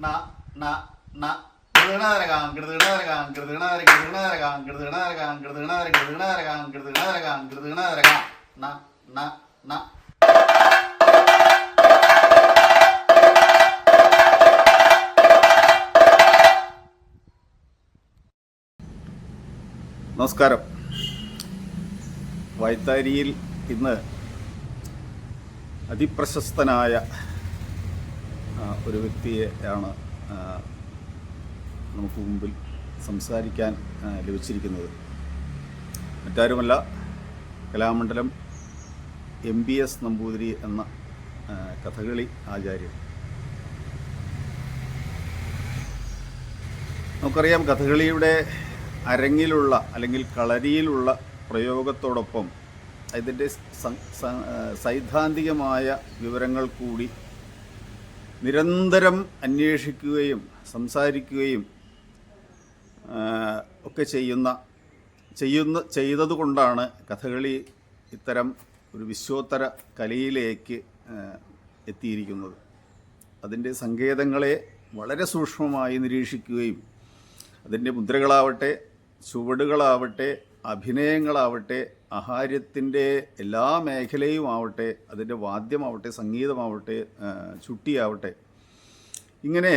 ന ന ന കൃതണരകാം കൃതണരകാം കൃതണര കൃതണരകാം കൃതണരകാം കൃതണര കൃതണരകാം കൃതണരകാം കൃതണരകാം ന ന ന. നമസ്കാരം. വൈത്താരിയിൽ ഇന്ന് അതിപ്രശസ്തനായ ഒരു വ്യക്തിയെയാണ് നമുക്ക് മുമ്പിൽ സംസാരിക്കാൻ ലഭിച്ചിരിക്കുന്നത്. മറ്റാരുമല്ല, കലാമണ്ഡലം MBS നമ്പൂതിരി എന്ന കഥകളി ആചാര്യൻ. നമുക്കറിയാം, കഥകളിയുടെ അരങ്ങിലുള്ള അല്ലെങ്കിൽ കളരിയിലുള്ള പ്രയോഗത്തോടൊപ്പം ഇതിൻ്റെ സൈദ്ധാന്തികമായ വിവരങ്ങൾ കൂടി നിരന്തരം സംസാരിക്കുകയും ഒക്കെ ചെയ്തതുകൊണ്ടാണ് കഥകളി ഇത്തരം ഒരു വിശ്വോത്തര കലയിലേക്ക് എത്തിയിരിക്കുന്നത്. അതിൻ്റെ സങ്കേതങ്ങളെ വളരെ സൂക്ഷ്മമായി നിരീക്ഷിക്കുകയും അതിൻ്റെ മുദ്രകളാവട്ടെ, ചുവടുകളാവട്ടെ, അഭിനയങ്ങളാവട്ടെ, ആഹാര്യത്തിൻ്റെ എല്ലാ മേഖലയും ആവട്ടെ, അതിൻ്റെ വാദ്യമാവട്ടെ, സംഗീതമാവട്ടെ, ചുട്ടിയാവട്ടെ, ഇങ്ങനെ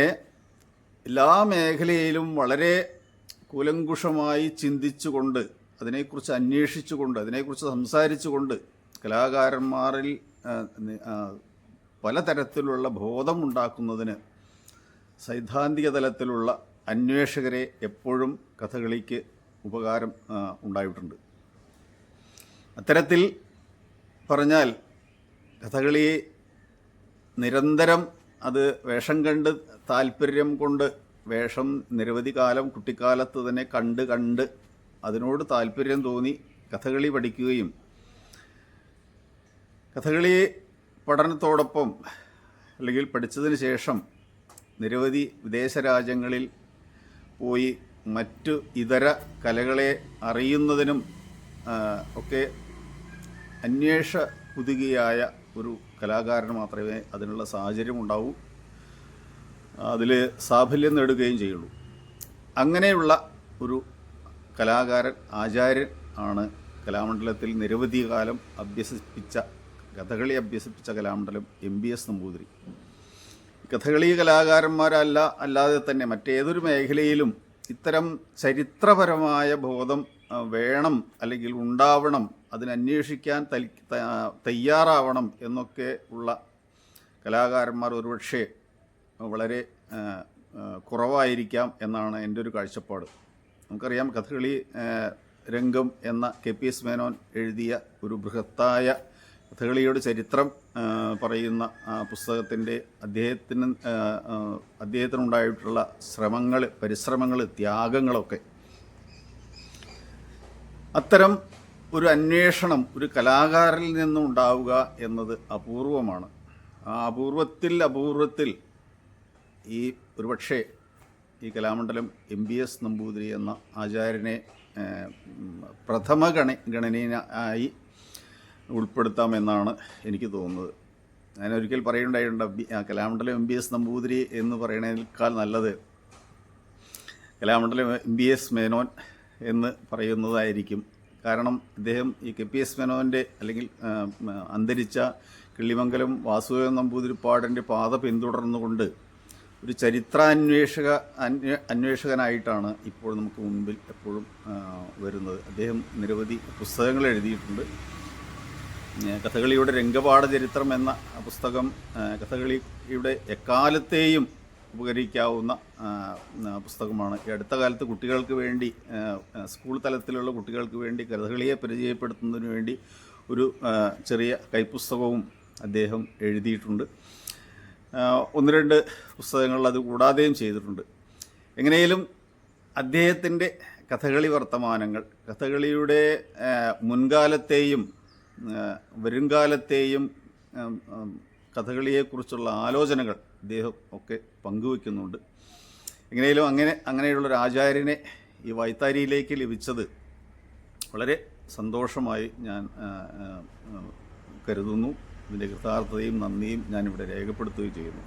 എല്ലാ മേഖലയിലും വളരെ കൂലങ്കുഷമായി ചിന്തിച്ചുകൊണ്ട്, അതിനെക്കുറിച്ച് അന്വേഷിച്ചുകൊണ്ട്, അതിനെക്കുറിച്ച് സംസാരിച്ചുകൊണ്ട് കലാകാരന്മാരിൽ പലതരത്തിലുള്ള ബോധമുണ്ടാക്കുന്നതിന് സൈദ്ധാന്തിക തലത്തിലുള്ള അന്വേഷകരെ എപ്പോഴും കഥകളിക്ക് ഉപകാരം ഉണ്ടായിട്ടുണ്ട്. അത്തരത്തിൽ പറഞ്ഞാൽ കഥകളിയെ നിരന്തരം അത് വേഷം കണ്ട് താല്പര്യം കൊണ്ട്, വേഷം നിരവധി കാലം കുട്ടിക്കാലത്ത് തന്നെ കണ്ട് അതിനോട് താല്പര്യം തോന്നി കഥകളി പഠിക്കുകയും കഥകളി പഠനത്തോടൊപ്പം അല്ലെങ്കിൽ പഠിച്ചതിന് ശേഷം നിരവധി വിദേശ രാജ്യങ്ങളിൽ പോയി മറ്റു ഇതര കലകളെ അറിയുന്നതിനും ഒക്കെ കുതുകിയായ ഒരു കലാകാരന് മാത്രമേ അതിനുള്ള സാഹചര്യം ഉണ്ടാവൂ, അതിൽ സാഫല്യം നേടുകയും ചെയ്യുള്ളൂ. അങ്ങനെയുള്ള ഒരു കലാകാരൻ, ആചാര്യൻ ആണ് കലാമണ്ഡലത്തിൽ നിരവധി കാലം കഥകളി അഭ്യസിപ്പിച്ച കലാമണ്ഡലം MBS നമ്പൂതിരി. കഥകളി അല്ലാതെ തന്നെ മറ്റേതൊരു മേഖലയിലും ഇത്തരം ചരിത്രപരമായ ബോധം വേണം, അല്ലെങ്കിൽ ഉണ്ടാവണം, അതിനന്വേഷിക്കാൻ തയ്യാറാവണം എന്നൊക്കെ ഉള്ള കലാകാരന്മാർ ഒരുപക്ഷെ വളരെ കുറവായിരിക്കാം എന്നാണ് എൻ്റെ ഒരു കാഴ്ചപ്പാട്. നമുക്കറിയാം, കഥകളി രംഗം എന്ന KPS മേനോൻ എഴുതിയ ഒരു ബൃഹത്തായ കഥകളിയുടെ ചരിത്രം പറയുന്ന പുസ്തകത്തിൻ്റെ അദ്ദേഹത്തിനുണ്ടായിട്ടുള്ള പരിശ്രമങ്ങൾ, ത്യാഗങ്ങളൊക്കെ, അത്തരം ഒരു അന്വേഷണം ഒരു കലാകാരനിൽ നിന്നും ഉണ്ടാവുക എന്നത് അപൂർവമാണ്. ആ അപൂർവത്തിൽ ഈ ഒരുപക്ഷെ ഈ കലാമണ്ഡലം MBS നമ്പൂതിരി എന്ന ആചാര്യനെ പ്രഥമ ഗണനീയനായി ഉൾപ്പെടുത്താമെന്നാണ് എനിക്ക് തോന്നുന്നത്. ഞാനൊരിക്കൽ പറയുണ്ടായിട്ടുണ്ട്, കലാമണ്ഡലം MBS നമ്പൂതിരി എന്ന് പറയുന്നതിനേക്കാൾ നല്ലത് കലാമണ്ഡലം MBS മേനോൻ എന്ന് പറയുന്നതായിരിക്കും. കാരണം അദ്ദേഹം ഈ KPS മേനോൻ്റെ അല്ലെങ്കിൽ അന്തരിച്ച കിള്ളിമംഗലം വാസുദേവൻ നമ്പൂതിരിപ്പാടിൻ്റെ പാത പിന്തുടർന്നുകൊണ്ട് ഒരു അന്വേഷകനായിട്ടാണ് ഇപ്പോൾ നമുക്ക് മുൻപിൽ എപ്പോഴും വരുന്നത്. അദ്ദേഹം നിരവധി പുസ്തകങ്ങൾ എഴുതിയിട്ടുണ്ട്. കഥകളിയുടെ രംഗപാഠ ചരിത്രം എന്ന പുസ്തകം കഥകളിയുടെ എക്കാലത്തെയും ഉപകരിക്കാവുന്ന പുസ്തകമാണ്. ഈ അടുത്ത കാലത്ത് കുട്ടികൾക്ക് വേണ്ടി, സ്കൂൾ തലത്തിലുള്ള കുട്ടികൾക്ക് വേണ്ടി കഥകളിയെ പരിചയപ്പെടുത്തുന്നതിന് വേണ്ടി ഒരു ചെറിയ കൈപ്പുസ്തകവും അദ്ദേഹം എഴുതിയിട്ടുണ്ട്. 1-2 പുസ്തകങ്ങൾ അത് കൂടാതെയും ചെയ്തിട്ടുണ്ട്. എങ്ങനെയും അദ്ദേഹത്തിൻ്റെ കഥകളി വർത്തമാനങ്ങൾ, കഥകളിയുടെ മുൻകാലത്തെയും വരുംകാലത്തെയും കഥകളിയെക്കുറിച്ചുള്ള ആലോചനകൾ അദ്ദേഹം ഒക്കെ പങ്കുവയ്ക്കുന്നുണ്ട്. എങ്ങനെയും അങ്ങനെയുള്ളൊരു ആചാര്യനെ ഈ വൈത്താരിയിലേക്ക് ലഭിച്ചത് വളരെ സന്തോഷമായി ഞാൻ കരുതുന്നു. ഇതിൻ്റെ കൃതാർത്ഥതയും നന്ദിയും ഞാനിവിടെ രേഖപ്പെടുത്തുകയും ചെയ്യുന്നു.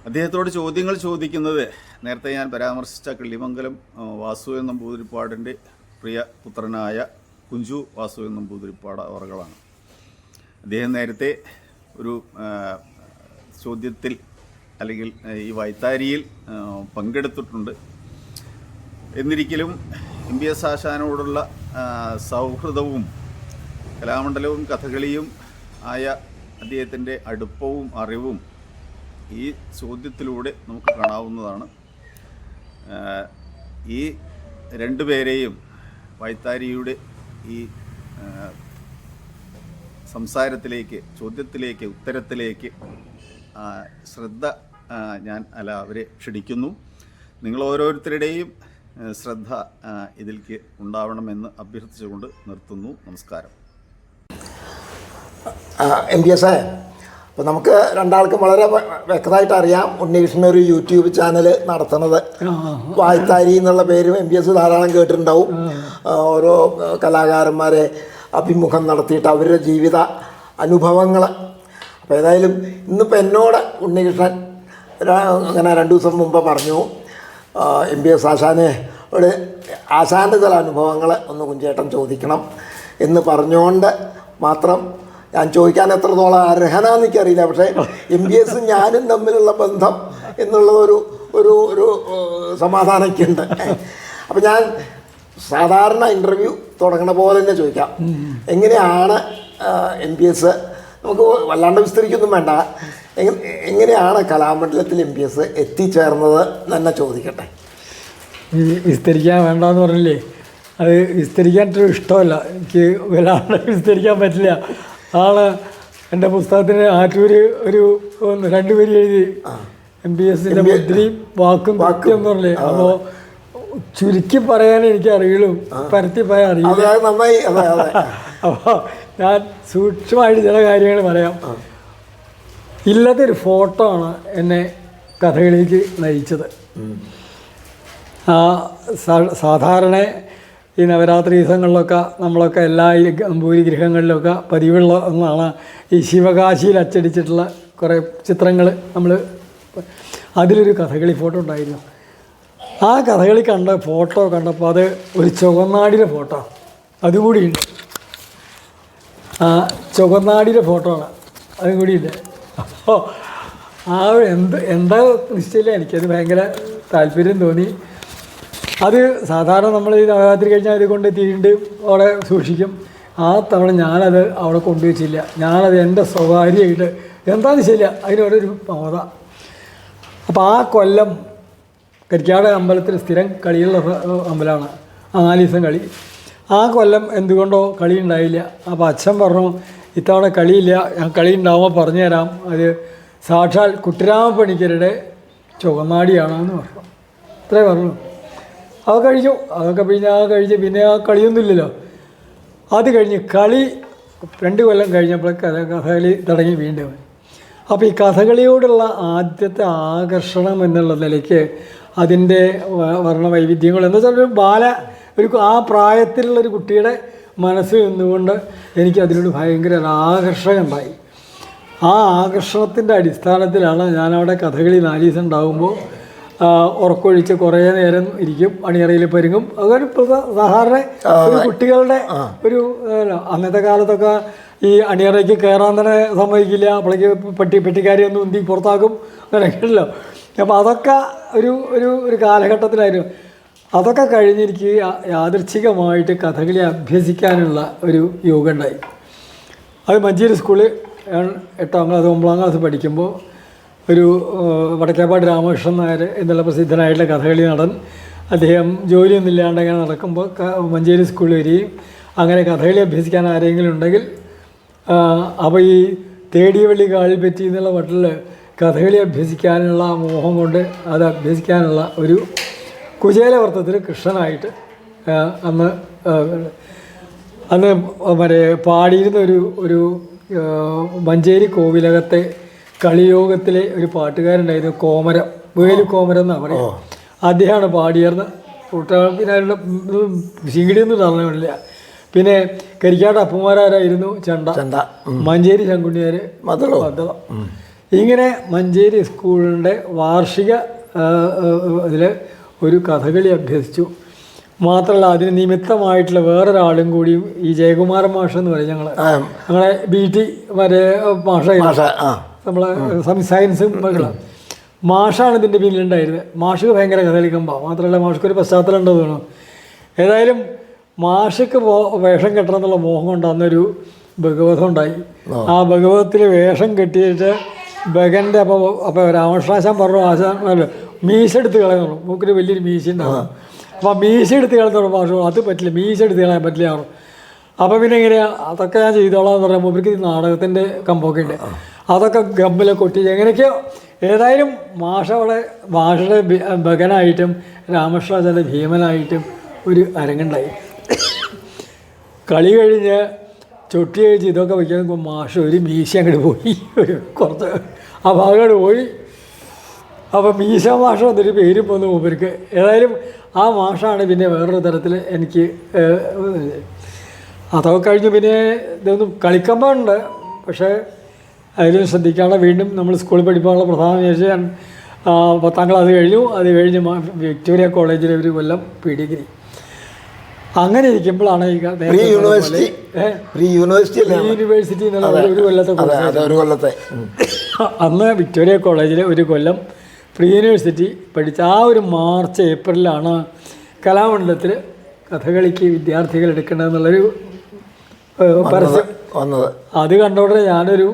അദ്ദേഹത്തോട് ചോദ്യങ്ങൾ ചോദിക്കുന്നത് നേരത്തെ ഞാൻ പരാമർശിച്ച കിള്ളിമംഗലം വാസുദേവൻ നമ്പൂതിരിപ്പാടിൻ്റെ പ്രിയ പുത്രനായ കുഞ്ചു വാസുദേവൻ നമ്പൂതിരിപ്പാട് അവറുകളാണ്. അദ്ദേഹം നേരത്തെ ഒരു ചോദ്യത്തിൽ അല്ലെങ്കിൽ ഈ വൈത്താരിയിൽ പങ്കെടുത്തിട്ടുണ്ട്. എന്നിരിക്കലും MBS ആശാനോടുള്ള സൗഹൃദവും കലാമണ്ഡലവും കഥകളിയും ആയ അദ്ദേഹത്തിൻ്റെ അടുപ്പവും അറിവും ഈ ചോദ്യത്തിലൂടെ നമുക്ക് കാണാവുന്നതാണ്. ഈ രണ്ടുപേരെയും വൈത്താരിയുടെ ഈ സംസാരത്തിലേക്ക്, ചോദ്യത്തിലേക്ക്, ഉത്തരത്തിലേക്ക് ശ്രദ്ധ ഞാൻ അവരെ ക്ഷണിക്കുന്നു. നിങ്ങൾ ഓരോരുത്തരുടെയും ശ്രദ്ധ ഇതിലേക്ക് ഉണ്ടാവണമെന്ന് അഭ്യർത്ഥിച്ചുകൊണ്ട് നിർത്തുന്നു. നമസ്കാരം. MBS, അപ്പോൾ നമുക്ക് രണ്ടാൾക്കും വളരെ വ്യക്തമായിട്ട് അറിയാം, ഉണ്ണികൃഷ്ണൻ ഒരു യൂട്യൂബ് ചാനൽ നടത്തുന്നത്. വായ്ത്താരി എന്നുള്ള പേരും MBS ധാരാളം കേട്ടിട്ടുണ്ടാവും. ഓരോ കലാകാരന്മാരെ അഭിമുഖം നടത്തിയിട്ട് അവരുടെ ജീവിത അനുഭവങ്ങൾ. അപ്പോൾ ഏതായാലും ഇന്നിപ്പോൾ എന്നോട് ഉണ്ണികൃഷ്ണൻ അങ്ങനെ 2 ദിവസം മുമ്പ് പറഞ്ഞു, MBS ആശാനോട് ആശാൻ്റെ ചില അനുഭവങ്ങൾ ഒന്ന് കുഞ്ചേട്ടൻ ചോദിക്കണം എന്ന് പറഞ്ഞുകൊണ്ട് മാത്രം ഞാൻ ചോദിക്കാൻ എത്രത്തോളം അർഹനാന്ന് എനിക്കറിയില്ല. പക്ഷേ MBS ഞാനും തമ്മിലുള്ള ബന്ധം എന്നുള്ളതൊരു ഒരു ഒരു സമാധാനമൊക്കെ ഉണ്ട്. അപ്പം ഞാൻ സാധാരണ ഇൻ്റർവ്യൂ തുടങ്ങണ പോലെ തന്നെ ചോദിക്കാം, എങ്ങനെയാണ് MBS, നമുക്ക് വല്ലാണ്ട് വിസ്തരിക്കൊന്നും വേണ്ട, എങ്ങനെയാണ് കലാമണ്ഡലത്തിൽ MBS എത്തിച്ചേർന്നത് തന്നെ ചോദിക്കട്ടെ. വിസ്തരിക്കാൻ വേണ്ടെന്ന് പറഞ്ഞില്ലേ, അത് വിസ്തരിക്കാനൊരു ഇഷ്ടമല്ല എനിക്ക്, വല്ലാണ്ട് വിസ്തരിക്കാൻ പറ്റില്ല. എൻ്റെ പുസ്തകത്തിന് ആറ്റൂർ ഒരു 2 വരി എഴുതി MBSൻ്റെ മുദ്രയും വാക്കും കൃത്യം എന്ന് പറഞ്ഞില്ലേ. അപ്പോൾ ചുരുക്കി പറയാൻ എനിക്ക് അറിയുള്ളൂ, പരത്തി പറയാൻ അറിയില്ല. അപ്പോൾ ഞാൻ സൂക്ഷ്മമായിട്ട് ചില കാര്യങ്ങൾ പറയാം. ഇല്ലാത്തൊരു ഫോട്ടോ ആണ് എന്നെ കഥകളിലേക്ക് നയിച്ചത്. സാധാരണ ഈ നവരാത്രി ദിവസങ്ങളിലൊക്കെ നമ്മളൊക്കെ എല്ലാ ഈ നമ്പൂരി ഗൃഹങ്ങളിലൊക്കെ പതിവുള്ള ഒന്നാണ് ഈ ശിവകാശിയിൽ അച്ചടിച്ചിട്ടുള്ള കുറേ ചിത്രങ്ങൾ. നമ്മൾ അതിലൊരു കഥകളി ഫോട്ടോ ഉണ്ടായിരുന്നു. ആ കഥകളി ഫോട്ടോ കണ്ടപ്പോൾ അത് ഒരു ചുവന്നാടിയുടെ ഫോട്ടോ അതുകൂടിയുണ്ട്. ആ ചുവന്നാടിയുടെ ഫോട്ടോ ആണ്, അതും കൂടിയില്ല. അപ്പോൾ ആ എന്താ നിശ്ചയില്ല, എനിക്കത് ഭയങ്കര താല്പര്യം തോന്നി. അത് സാധാരണ നമ്മൾ ഈ നവരാത്രി കഴിഞ്ഞാൽ ഇത് കൊണ്ട് തീണ്ട് അവിടെ സൂക്ഷിക്കും. ആ തവണ ഞാനത് അവിടെ കൊണ്ടുവച്ചില്ല. ഞാനത് എൻ്റെ സ്വകാര്യമായിട്ട് എന്താണെന്ന് ശരിയില്ല, അതിനോടൊരു മമത. അപ്പോൾ ആ കൊല്ലം കരിക്കാട് അമ്പലത്തിൽ സ്ഥിരം കളിയുള്ള അമ്പലമാണ്, 4 ദിവസം കളി. ആ കൊല്ലം എന്തുകൊണ്ടോ കളി ഉണ്ടായില്ല. അപ്പോൾ അച്ഛൻ പറഞ്ഞു, ഇത്തവണ കളിയില്ല, ഞാൻ കളി ഉണ്ടാവുമ്പോൾ പറഞ്ഞു തരാം, അത് സാക്ഷാൽ കുട്ടിരാമ പണിക്കരുടെ ചുവന്നാടിയാണെന്ന് പറഞ്ഞു. ഇത്രേ പറഞ്ഞു. അത് കഴിഞ്ഞു. അതൊക്കെ കഴിഞ്ഞ് പിന്നെ ആ കളിയൊന്നുമില്ലല്ലോ. അത് കഴിഞ്ഞ് കളി 2 കൊല്ലം കഴിഞ്ഞപ്പോൾ കഥകളി തുടങ്ങി വീണ്ടും. അപ്പോൾ ഈ കഥകളിയോടുള്ള ആദ്യത്തെ ആകർഷണം എന്നുള്ള നിലയ്ക്ക് അതിൻ്റെ വർണ്ണവൈവിധ്യങ്ങൾ എന്ന് വെച്ചാൽ ഒരു ആ പ്രായത്തിലുള്ളൊരു കുട്ടിയുടെ മനസ്സിൽ നിന്നുകൊണ്ട് എനിക്കതിനോട് ഭയങ്കര ആകർഷണം ഉണ്ടായി. ആ ആകർഷണത്തിൻ്റെ അടിസ്ഥാനത്തിലാണ് ഞാനവിടെ കഥകളി 4 ദിവസം ഉണ്ടാകുമ്പോൾ ഉറക്കൊഴിച്ച് കുറേ നേരം ഇരിക്കും, അണിയറയിൽ പരുങ്ങും. അതൊരു സാധാരണ ഒരു കുട്ടികളുടെ ഒരു അന്നത്തെ കാലത്തൊക്കെ ഈ അണിയറയ്ക്ക് കയറാൻ തന്നെ സമ്മതിക്കില്ല, അപ്പോഴേക്ക് പെട്ടിക്കാരി ഒന്ന് ഉന്തി പുറത്താക്കും, അങ്ങനെയൊക്കെയല്ലോ. അപ്പോൾ അതൊക്കെ ഒരു കാലഘട്ടത്തിലായിരുന്നു. അതൊക്കെ കഴിഞ്ഞെനിക്ക് യാദൃച്ഛികമായിട്ട് കഥകളി അഭ്യസിക്കാനുള്ള ഒരു യോഗം ഉണ്ടായി. അത് മഞ്ചേരി സ്കൂളിൽ 8ാം ക്ലാസ് 9ാം ക്ലാസ് പഠിക്കുമ്പോൾ ഒരു വടക്കേപ്പാട് രാമകൃഷ്ണൻ നായർ എന്നുള്ള പ്രസിദ്ധനായിട്ടുള്ള കഥകളി നടൻ, അദ്ദേഹം ജോലിയൊന്നും ഇല്ലാണ്ട് അങ്ങനെ നടക്കുമ്പോൾ മഞ്ചേരി സ്കൂളിൽ വരികയും അങ്ങനെ കഥകളി അഭ്യസിക്കാൻ ആരെങ്കിലും ഉണ്ടെങ്കിൽ, അപ്പോൾ ഈ തേടിയവള്ളി കാളിൽ പറ്റി എന്നുള്ള മട്ടിൽ കഥകളി അഭ്യസിക്കാനുള്ള മോഹം കൊണ്ട് അത് അഭ്യസിക്കാനുള്ള ഒരു കുചേലവൃത്തത്തിൽ കൃഷ്ണനായിട്ട് അന്ന് മറ്റേ പാടിയിരുന്ന ഒരു മഞ്ചേരി കോവിലകത്തെ കളിയോഗത്തിലെ ഒരു പാട്ടുകാരുണ്ടായിരുന്നു, കോമരം, വേലു കോമരം എന്നാണ് പറയുക. അദ്ദേഹമാണ് പാടിയിരുന്ന കൂട്ടാപ്പിനാരുടെ ശീടിയൊന്നും പറഞ്ഞില്ല. പിന്നെ കരിക്കാട് അപ്പന്മാരായിരുന്നു ചെണ്ട, മഞ്ചേരി ശങ്കുണ്ണിയാർ മദ്ദളം. ഇങ്ങനെ മഞ്ചേരി സ്കൂളിൻ്റെ വാർഷിക ഇതിൽ ഒരു കഥകളി അഭ്യസിച്ചു. മാത്രമല്ല അതിന് നിമിത്തമായിട്ടുള്ള വേറൊരാളും കൂടിയും ഈ ജയകുമാരൻ മാഷ് എന്ന് പറയും, ഞങ്ങളെ BT വരെ മാഷ, നമ്മളെ സയൻസ് മാഷാണ് ഇതിൻ്റെ പിന്നിലുണ്ടായിരുന്നത്. മാഷക്ക് ഭയങ്കര കഥകളിക്കുമ്പോൾ മാത്രമല്ല മാഷക്കൊരു പശ്ചാത്തലം ഉണ്ടോ തോന്നുന്നു. ഏതായാലും മാഷക്ക് വേഷം കെട്ടണം എന്നുള്ള മോഹം കൊണ്ട് അന്നൊരു ഭഗവതം ഉണ്ടായി. ആ ഭഗവതത്തിൽ വേഷം കെട്ടിയിട്ട് ബഗൻ്റെ അപ്പോൾ രാമകൃഷ്ണാശാൻ പറഞ്ഞു, ആശാൻ മീശ എടുത്ത് കളയുന്നു, മൂക്കിന് വലിയൊരു മീശ ഉണ്ടാവും. അപ്പോൾ മീശ എടുത്ത് കളയുന്ന മാഷോ അത് പറ്റില്ല, മീശ എടുത്ത് കളയാൻ പറ്റില്ല. അപ്പോൾ പിന്നെ എങ്ങനെയാണ് അതൊക്കെ ഞാൻ ചെയ്തോളാം എന്ന് പറയുമ്പോൾ ഇവർക്ക് നാടകത്തിൻ്റെ കമ്പൊക്കെ ഉണ്ട്, അതൊക്കെ ഗമ്മിലെ കൊട്ടി എങ്ങനെയൊക്കെയോ. ഏതായാലും മാഷയുടെ ബഗനായിട്ടും രാമകൃഷ്ണാചാര്യ ഭീമനായിട്ടും ഒരു അരങ്ങുണ്ടായി. കളി കഴിഞ്ഞ് ചൊട്ടി കഴിച്ച് ഇതൊക്കെ വയ്ക്കാൻ മാഷ് ഒരു മീശ അങ്ങോട്ട് പോയി, കുറച്ച് ആ ഭാഗം അങ്ങോട്ട് പോയി. അപ്പോൾ മീശ മാഷ എന്നൊരു പേര് പോന്നു മൂപ്പർക്ക്. ഏതായാലും ആ മാഷാണ് പിന്നെ വേറൊരു തരത്തിൽ എനിക്ക് അതൊക്കെ കഴിഞ്ഞ് പിന്നെ ഇതൊന്നും കളിക്കുമ്പോഴുണ്ട്. പക്ഷേ അതിലും ശ്രദ്ധിക്കാനുള്ള വീണ്ടും നമ്മൾ സ്കൂളിൽ പഠിക്കാനുള്ള പ്രധാന വിഷയം 10ാം ക്ലാസ് കഴിഞ്ഞു. അത് കഴിഞ്ഞ് വിക്ടോറിയ കോളേജിലെ ഒരു കൊല്ലം ഡിഗ്രി. അങ്ങനെ ഇരിക്കുമ്പോഴാണ് ഈ യൂണിവേഴ്സിറ്റി എന്നുള്ള ഒരു കൊല്ലത്തെ അന്ന് വിക്ടോറിയ കോളേജിലെ ഒരു കൊല്ലം പ്രീ യൂണിവേഴ്സിറ്റി പഠിച്ച ആ ഒരു മാർച്ച് ഏപ്രിലാണ് കലാമണ്ഡലത്തിൽ കഥകളിക്ക് വിദ്യാർത്ഥികൾ എടുക്കേണ്ടതെന്നുള്ളൊരു പരസ്യം വന്നത്. അത് കണ്ടോടെ ഞാനൊരു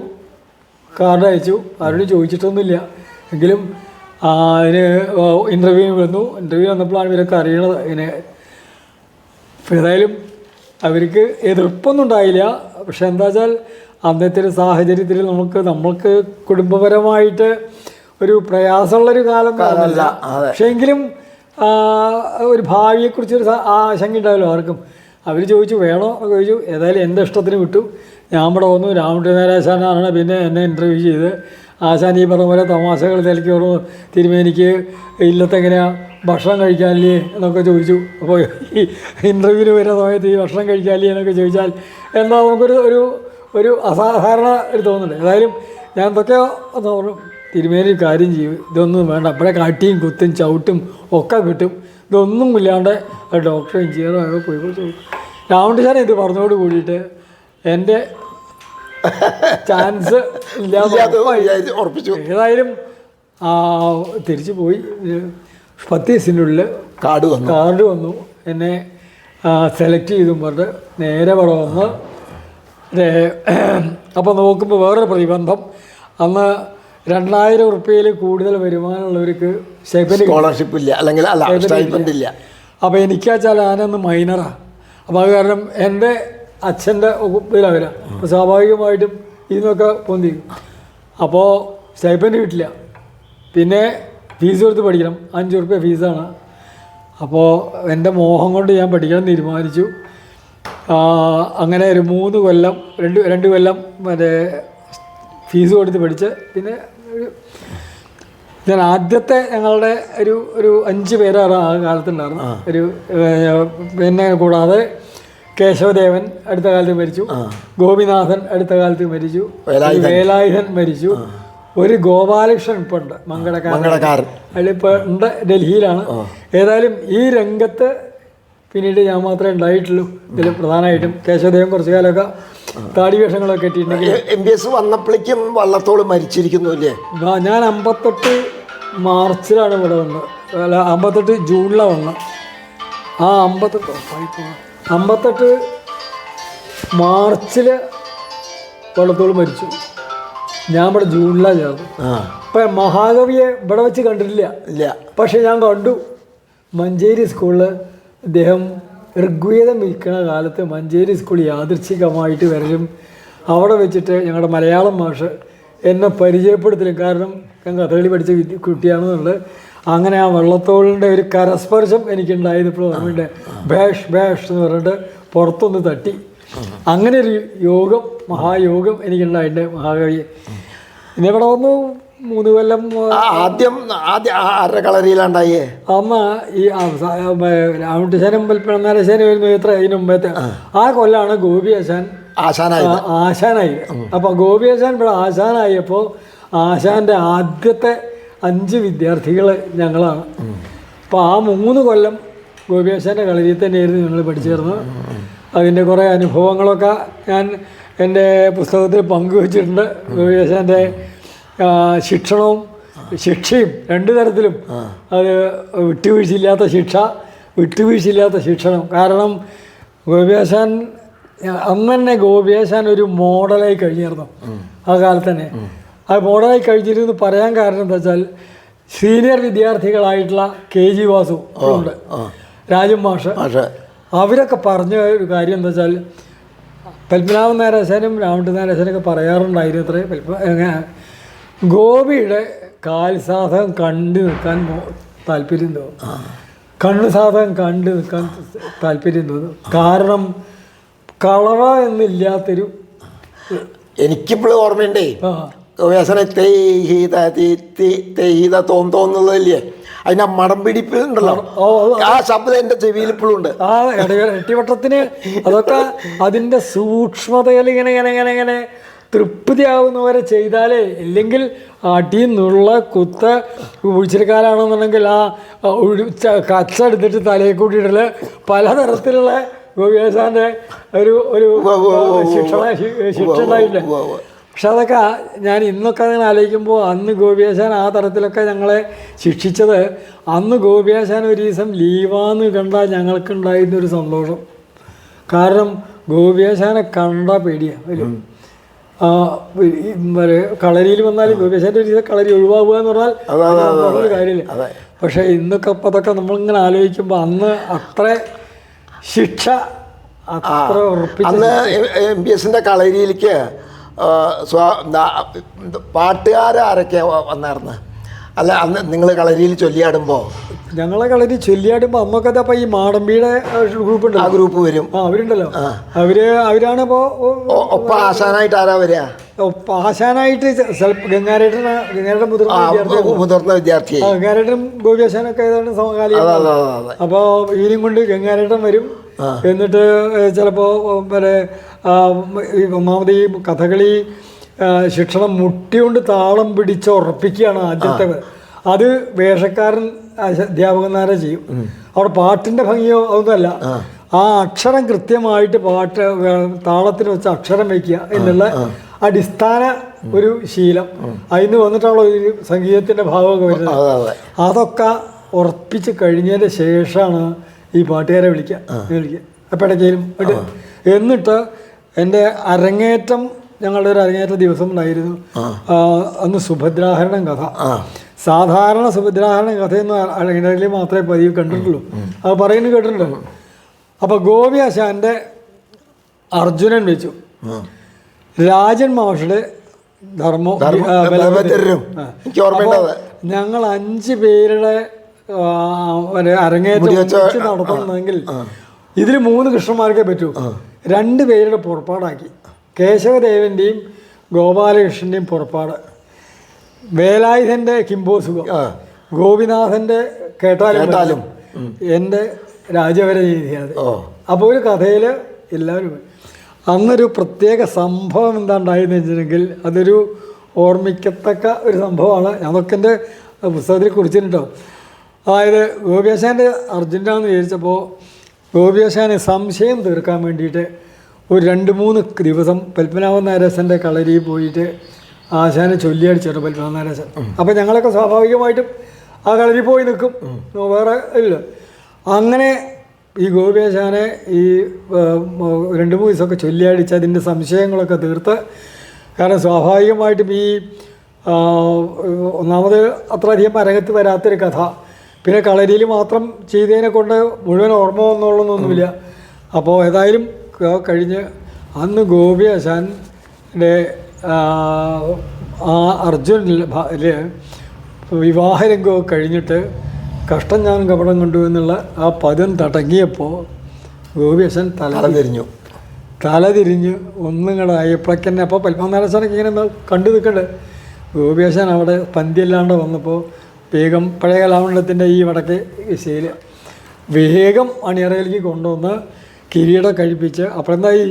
കാർഡ് അയച്ചു. ആരോട് ചോദിച്ചിട്ടൊന്നുമില്ല, എങ്കിലും അതിന് ഇൻ്റർവ്യൂ വന്നപ്പോഴാണ് ഇവരൊക്കെ അറിയണത്. ഇങ്ങനെ ഏതായാലും അവർക്ക് എതിർപ്പൊന്നും ഉണ്ടായില്ല. പക്ഷെ എന്താ വെച്ചാൽ അന്നത്തെ ഒരു സാഹചര്യത്തിൽ നമ്മൾക്ക് കുടുംബപരമായിട്ട് ഒരു പ്രയാസമുള്ളൊരു കാലം കാലമല്ല. പക്ഷേ എങ്കിലും ഒരു ഭാവിയെക്കുറിച്ചൊരു ആശങ്ക ഉണ്ടാവില്ല ആർക്കും. അവർ ചോദിച്ചു വേണോ എന്ന് ചോദിച്ചു. ഏതായാലും എൻ്റെ ഇഷ്ടത്തിന് വിട്ടു. ഞാൻ ഇവിടെ വന്നു. രാമകൃഷ്ണനാശാനാണ് പിന്നെ എന്നെ ഇൻ്റർവ്യൂ ചെയ്ത്. ആശാൻ ഈ പറഞ്ഞ പോലെ തമാശകൾ തിരക്കി പറഞ്ഞു, തിരുമേനിക്ക് ഇല്ലത്തെങ്ങനെയാണ് ഭക്ഷണം കഴിക്കാനില്ലേ എന്നൊക്കെ ചോദിച്ചു. അപ്പോൾ ഈ ഇൻ്റർവ്യൂവിന് വരുന്ന സമയത്ത് ഈ ഭക്ഷണം കഴിക്കാനില്ലേ എന്നൊക്കെ ചോദിച്ചാൽ എന്താ നമുക്കൊരു അസാധാരണ ഒരു തോന്നുന്നുണ്ട്. ഏതായാലും ഞാൻ എന്തൊക്കെയോ എന്ന് പറഞ്ഞു, തിരുമേനി കാര്യം ചെയ്യും, ഇതൊന്നും വേണ്ട, അപ്പോഴേ കാട്ടിയും കുത്തും ചവിട്ടും ഒക്കെ കിട്ടും, ഇതൊന്നും ഇല്ലാണ്ട് ഡോക്ടർ എഞ്ചിനീയറും ഒക്കെ പോയി ചോദിച്ചു. രാമകൃഷ്ണൻ ഇത് പറഞ്ഞോട് കൂടിയിട്ട് എൻ്റെ ചാൻസ് ഇല്ലാതെ ഉറപ്പിച്ചു. ഏതായാലും തിരിച്ചു പോയി. 10 ദിവസത്തിനുള്ളിൽ കാർഡ് വന്നു. എന്നെ സെലക്ട് ചെയ്തും പറഞ്ഞ് നേരെ ഇവിടെ വന്ന് അപ്പോൾ നോക്കുമ്പോൾ വേറൊരു പ്രതിബന്ധം. അന്ന് 2000 ഉറുപ്പ്യയിൽ കൂടുതൽ വരുമാനമുള്ളവർക്ക് സ്കോളർഷിപ്പ് ഇല്ല, അല്ലെങ്കിൽ ഇല്ല. അപ്പോൾ എനിക്ക് വെച്ചാൽ ഞാനന്ന് മൈനറാണ്. അപ്പോൾ അത് കാരണം എൻ്റെ അച്ഛൻ്റെ ഇതിലാവില്ല. അപ്പോൾ സ്വാഭാവികമായിട്ടും ഇതിനൊക്കെ പൊന്തിക്കും. അപ്പോൾ സ്റ്റൈപ്പൻഡ് കിട്ടില്ല. പിന്നെ ഫീസ് കൊടുത്ത് പഠിക്കണം, 5 ഉറുപ്പ്യ ഫീസാണ്. അപ്പോൾ എൻ്റെ മോഹം കൊണ്ട് ഞാൻ പഠിക്കണം തീരുമാനിച്ചു. അങ്ങനെ ഒരു 3 കൊല്ലം 2 കൊല്ലം മറ്റേ ഫീസ് കൊടുത്ത് പഠിച്ച് പിന്നെ ഞാൻ ആദ്യത്തെ ഞങ്ങളുടെ ഒരു 5 പേരാണ് ആ കാലത്തുണ്ടായിരുന്നു. ഒരു പിന്നെ കൂടാതെ കേശവദേവൻ അടുത്ത കാലത്ത് മരിച്ചു, ഗോപിനാഥൻ അടുത്ത കാലത്ത് മരിച്ചു, വേലായുധൻ മരിച്ചു, ഒരു ഗോപാലകൃഷ്ണൻ ഇപ്പോൾ ഉണ്ട്, മംഗളക്കാരൻ അതിലിപ്പോൾ ഉണ്ട്, ഡൽഹിയിലാണ്. ഏതായാലും ഈ രംഗത്ത് പിന്നീട് ഞാൻ മാത്രമേ ഉണ്ടായിട്ടുള്ളൂ. ഇതിൽ പ്രധാനമായിട്ടും കേശവദേവൻ കുറച്ചു കാലമൊക്കെ താടി വേഷങ്ങളൊക്കെ കെട്ടിയിട്ടുണ്ടെങ്കിൽ MBS വന്നപ്പോഴേക്കും വള്ളത്തോൾ മരിച്ചിരിക്കുന്നു അല്ലേ? ഞാൻ 58 മാർച്ചിലാണ് ഇവിടെ വന്നത്, അല്ല 58 ജൂണിലാണ് വന്നത്. ആ 58 മാർച്ചിൽ വള്ളത്തോൾ മരിച്ചു. ഞാൻ ഇവിടെ ജൂണിലാണ് ചേർന്നു. ഇപ്പം മഹാകവിയെ ഇവിടെ വെച്ച് കണ്ടിട്ടില്ല, പക്ഷെ ഞാൻ കണ്ടു മഞ്ചേരി സ്കൂളിൽ അദ്ദേഹം ഋഗ്വേദം വിൽക്കുന്ന കാലത്ത് മഞ്ചേരി സ്കൂൾ യാദൃച്ഛികമായിട്ട് വരലും അവിടെ വെച്ചിട്ട് ഞങ്ങളുടെ മലയാളം മാഷ് എന്നെ പരിചയപ്പെടുത്തലും. കാരണം ഞാൻ കഥകളി പഠിച്ച കുട്ടിയാണെന്നുള്ളത്. അങ്ങനെ ആ വള്ളത്തോളിൻ്റെ ഒരു കരസ്പർശം എനിക്കുണ്ടായത് ഇപ്പോൾ ഓർമ്മയുണ്ട്. ബേഷ് ബേഷ് എന്ന് പറഞ്ഞിട്ട് പുറത്തൊന്ന് തട്ടി. അങ്ങനെ ഒരു യോഗം, മഹായോഗം എനിക്കുണ്ടായിട്ടുണ്ട് മഹാകവി. പിന്നെ ഇവിടെ വന്നു 3 കൊല്ലം. ആദ്യം ആരുടെ കളരിയിലുണ്ടായേ? അന്ന് ഈ രാമകൃഷ്ണനും പൽപ്പനശാനും വരുമ്പോൾ എത്ര അതിന് മുമ്പത്തെ ആ കൊല്ലാണ് ഗോപി ആശാനായി. അപ്പോൾ ഗോപി ആശാൻ ഇവിടെ ആശാനായപ്പോൾ ആശാൻ്റെ ആദ്യത്തെ 5 വിദ്യാർത്ഥികൾ ഞങ്ങളാണ്. അപ്പോൾ ആ 3 കൊല്ലം ഗോപിയാശാൻ്റെ കളരിയിൽ തന്നെയായിരുന്നു ഞങ്ങൾ പഠിച്ചിരുന്നത്. അതിൻ്റെ കുറേ അനുഭവങ്ങളൊക്കെ ഞാൻ എൻ്റെ പുസ്തകത്തിൽ പങ്കുവച്ചിട്ടുണ്ട്. ഗോപിയാശാൻ്റെ ശിക്ഷണവും ശിക്ഷയും 2 തരത്തിലും, അത് വിട്ടുവീഴ്ചയില്ലാത്ത ശിക്ഷണം. കാരണം ഗോപിയാശാൻ അന്ന് തന്നെ ഗോപിയാശാൻ ഒരു മോഡലായി കഴിഞ്ഞിരുന്നു ആ കാലത്ത് തന്നെ. അത് മോഡലായി കഴിഞ്ഞിരുന്നു പറയാൻ കാരണം എന്താ വെച്ചാൽ, സീനിയർ വിദ്യാർത്ഥികളായിട്ടുള്ള KG വാസു ഉണ്ട്, രാജൻ മാഷ്, അവരൊക്കെ പറഞ്ഞ ഒരു കാര്യം എന്താ വെച്ചാൽ, പത്മനാഭൻ നാരാശാനും രാമട്ട് നാരാശാനൊക്കെ പറയാറുണ്ടായിരുന്നു അത്രേ, ഗോപിയുടെ കാൽസാധകം കണ്ടു നിൽക്കാൻ താല്പര്യം തോന്നും, കണ്ണുസാധകം കണ്ടു നിൽക്കാൻ താല്പര്യം തോന്നും. കാരണം കളവ എന്നില്ലാത്തൊരു, എനിക്കിപ്പോഴും ഓർമ്മയുണ്ടേ ഗോപിയാശാനെ തെയ്ത തോന്നുന്നതല്ലേ, അതിൻ്റെ മടം പിടിപ്പ് ഉണ്ടല്ലോ, ആ ശബ്ദം എൻ്റെ ചെവിയിൽ ഇപ്പോഴും ഉണ്ട്. ആ എട്ടിവട്ടത്തിന് അതൊക്കെ അതിൻ്റെ സൂക്ഷ്മതയിൽ ഇങ്ങനെ തൃപ്തിയാവുന്നവരെ ചെയ്താലേ, ഇല്ലെങ്കിൽ അടിന്നുള്ള കുത്ത് ഉഴിച്ചിരിക്കാനാണെന്നുണ്ടെങ്കിൽ ആ കച്ചെടുത്തിട്ട് തലയിൽ കൂട്ടിയിടൽ, പലതരത്തിലുള്ള ഗോപിയാശാൻ്റെ ഒരു ശിക്ഷ ഉണ്ടായില്ല. പക്ഷെ അതൊക്കെ ഞാൻ ഇന്നൊക്കെ അങ്ങനെ ആലോചിക്കുമ്പോൾ അന്ന് ഗോപിയാശാൻ ആ തരത്തിലൊക്കെ ഞങ്ങളെ ശിക്ഷിച്ചത്, അന്ന് ഗോപിയാശാൻ ഒരു ദിവസം ലീവാന്ന് കണ്ടാൽ ഞങ്ങൾക്കുണ്ടായിരുന്നൊരു സന്തോഷം. കാരണം ഗോപിയാശാനെ കണ്ടാൽ പേടിയാണ് വരും. കളരിയിൽ വന്നാലും ഗോപിയാശാൻ്റെ ഒരു ദിവസം കളരി ഒഴിവാകുക എന്ന് പറഞ്ഞാൽ ഒരു കാര്യമില്ല. പക്ഷേ ഇന്നൊക്കെ അപ്പോൾ അതൊക്കെ നമ്മളിങ്ങനെ ആലോചിക്കുമ്പോൾ അന്ന് അത്ര ശിക്ഷ അത്ര ഉറപ്പിച്ച, അന്ന് MPSൻ്റെ കളരിയിലേക്ക് പാട്ടുകാരൊക്കെ വന്നായിരുന്നു. അല്ല, അന്ന് നിങ്ങൾ കളരിയിൽ ചൊല്ലിയാടുമ്പോൾ, ഞങ്ങളെ കളരി ചൊല്ലിയാടുമ്പോൾ അന്നൊക്കെ അപ്പോൾ ഈ മാടമ്പിയുടെ ഗ്രൂപ്പ് ഉണ്ട്, ആ ഗ്രൂപ്പ് വരും, അവരുണ്ടല്ലോ, അവരാണ് ഇപ്പോൾ ഒപ്പം ആശാനായിട്ട് ആരാ വരിക? ആശാനായിട്ട് ഗംഗാരേട്ടൻ മുതിർന്ന വിദ്യാർത്ഥി, ഗംഗാരേട്ടനും ഗോപിയാശാനൊക്കെ ഏതാണ്ട് സമകാലിക. അപ്പോൾ ഇവരും കൊണ്ട് ഗംഗാരേട്ടൻ വരും. എന്നിട്ട് ചിലപ്പോൾ ഒന്നാമത് ഈ കഥകളി ശിക്ഷണം മുട്ടികൊണ്ട് താളം പിടിച്ച് ഉറപ്പിക്കുകയാണ് ആദ്യത്തെ. അത് വേഷക്കാരൻ അധ്യാപകന്മാരെ ചെയ്യും. അവിടെ പാട്ടിൻ്റെ ഭംഗിയോ അതൊന്നുമല്ല, ആ അക്ഷരം കൃത്യമായിട്ട് താളത്തിന് വെച്ച് അക്ഷരം വയ്ക്കുക എന്നുള്ള അടിസ്ഥാന ഒരു ശീലം, അതിന് വന്നിട്ടുള്ള ഒരു സംഗീതത്തിൻ്റെ ഭാവമൊക്കെ വരുന്നത്. അതൊക്കെ ഉറപ്പിച്ച് കഴിഞ്ഞതിന് ശേഷമാണ് ഈ പാട്ടുകാരെ വിളിക്കുക എപ്പോഴേക്കും. എന്നിട്ട് എൻ്റെ അരങ്ങേറ്റം, ഞങ്ങളുടെ ഒരു അരങ്ങേറ്റ ദിവസം ഉണ്ടായിരുന്നു. അന്ന് സുഭദ്രാഹരണം കഥ, സാധാരണ സുഭദ്രാഹരണം കഥയൊന്നും അരങ്ങേറ്റത്തിൽ മാത്രമേ പതിവ് കണ്ടിട്ടുള്ളൂ, അത് പറയുന്നത് കേട്ടിട്ടുണ്ടല്ലോ. അപ്പോൾ ഗോപിയാശാൻ്റെ അർജുനൻ വെച്ചു, രാജൻ മാഷുടെ ധർമ്മം, ഞങ്ങൾ 5 പേരുടെ അരങ്ങേറ്റം നടത്തണമെങ്കിൽ ഇതിൽ 3 കൃഷ്ണന്മാർക്കേ പറ്റൂ. 2 പേരുടെ പുറപ്പാടാക്കി, കേശവദേവൻ്റെയും ഗോപാലകൃഷ്ണൻ്റെയും പുറപ്പാട്, വേലായുധൻ്റെ കിംബോസുഖം, ഗോപിനാഥൻ്റെ കേട്ടാലും, എൻ്റെ രാജവര ചെയ്തിയാതെ. അപ്പോൾ ഒരു കഥയിൽ എല്ലാവരും അന്നൊരു പ്രത്യേക സംഭവം എന്താ ഉണ്ടായെന്ന് വെച്ചിട്ടുണ്ടെങ്കിൽ അതൊരു ഓർമ്മിക്കത്തക്ക ഒരു സംഭവമാണ്. അതൊക്കെ എൻ്റെ പുസ്തകത്തിൽ കുറിച്ചിട്ടുണ്ടോ. അതായത് ഗോപിയാശാൻ്റെ അർജുനാന്ന് വിചാരിച്ചപ്പോൾ ഗോപിയാശാന് സംശയം തീർക്കാൻ വേണ്ടിയിട്ട് ഒരു 2-3 ദിവസം പത്മനാഭൻ നാരാശൻ്റെ കളരിയിൽ പോയിട്ട് ആശാനെ ചൊല്ലിയടിച്ചിട്ട് പത്മനാഭൻ നാരാശൻ. അപ്പോൾ ഞങ്ങളൊക്കെ സ്വാഭാവികമായിട്ടും ആ കളരിയിൽ പോയി നിൽക്കും, വേറെ ഇല്ല. അങ്ങനെ ഈ ഗോപിയാശാനെ ഈ 2-3 ദിവസമൊക്കെ ചൊല്ലിയടിച്ച് അതിൻ്റെ സംശയങ്ങളൊക്കെ തീർത്ത്, കാരണം സ്വാഭാവികമായിട്ടും ഈ ഒന്നാമത് അത്രയധികം അരങ്ങത്ത് വരാത്തൊരു കഥ, പിന്നെ കളരിയിൽ മാത്രം ചെയ്തതിനെ കൊണ്ട് മുഴുവൻ ഓർമ്മ വന്നോളൊന്നൊന്നുമില്ല. അപ്പോൾ ഏതായാലും കഴിഞ്ഞ് അന്ന് ഗോപിയാശാൻ്റെ ആ അർജുനിൽ വിവാഹരംഗമൊക്കെ കഴിഞ്ഞിട്ട് കഷ്ടം ഞാൻ കപടം കണ്ടു എന്നുള്ള ആ പദം തടങ്ങിയപ്പോൾ ഗോപിയാശാൻ തലതിരിഞ്ഞ് ഒന്നുകൂടായപ്പോഴേക്ക് തന്നെ. അപ്പോൾ പത്മനാഭനാശാനൊക്കെ ഇങ്ങനെ കണ്ടു നിൽക്കണ്ടേ, ഗോപിയാശാൻ അവിടെ പന്തിയല്ലാണ്ട് വന്നപ്പോൾ വേഗം പഴയ കലാമണ്ഡലത്തിൻ്റെ ഈ വടക്കേ ദിശയിൽ വേഗം അണിയറയിലേക്ക് കൊണ്ടുവന്ന് കിരീടം കഴിപ്പിച്ച്. അപ്പോഴെന്താ ഈ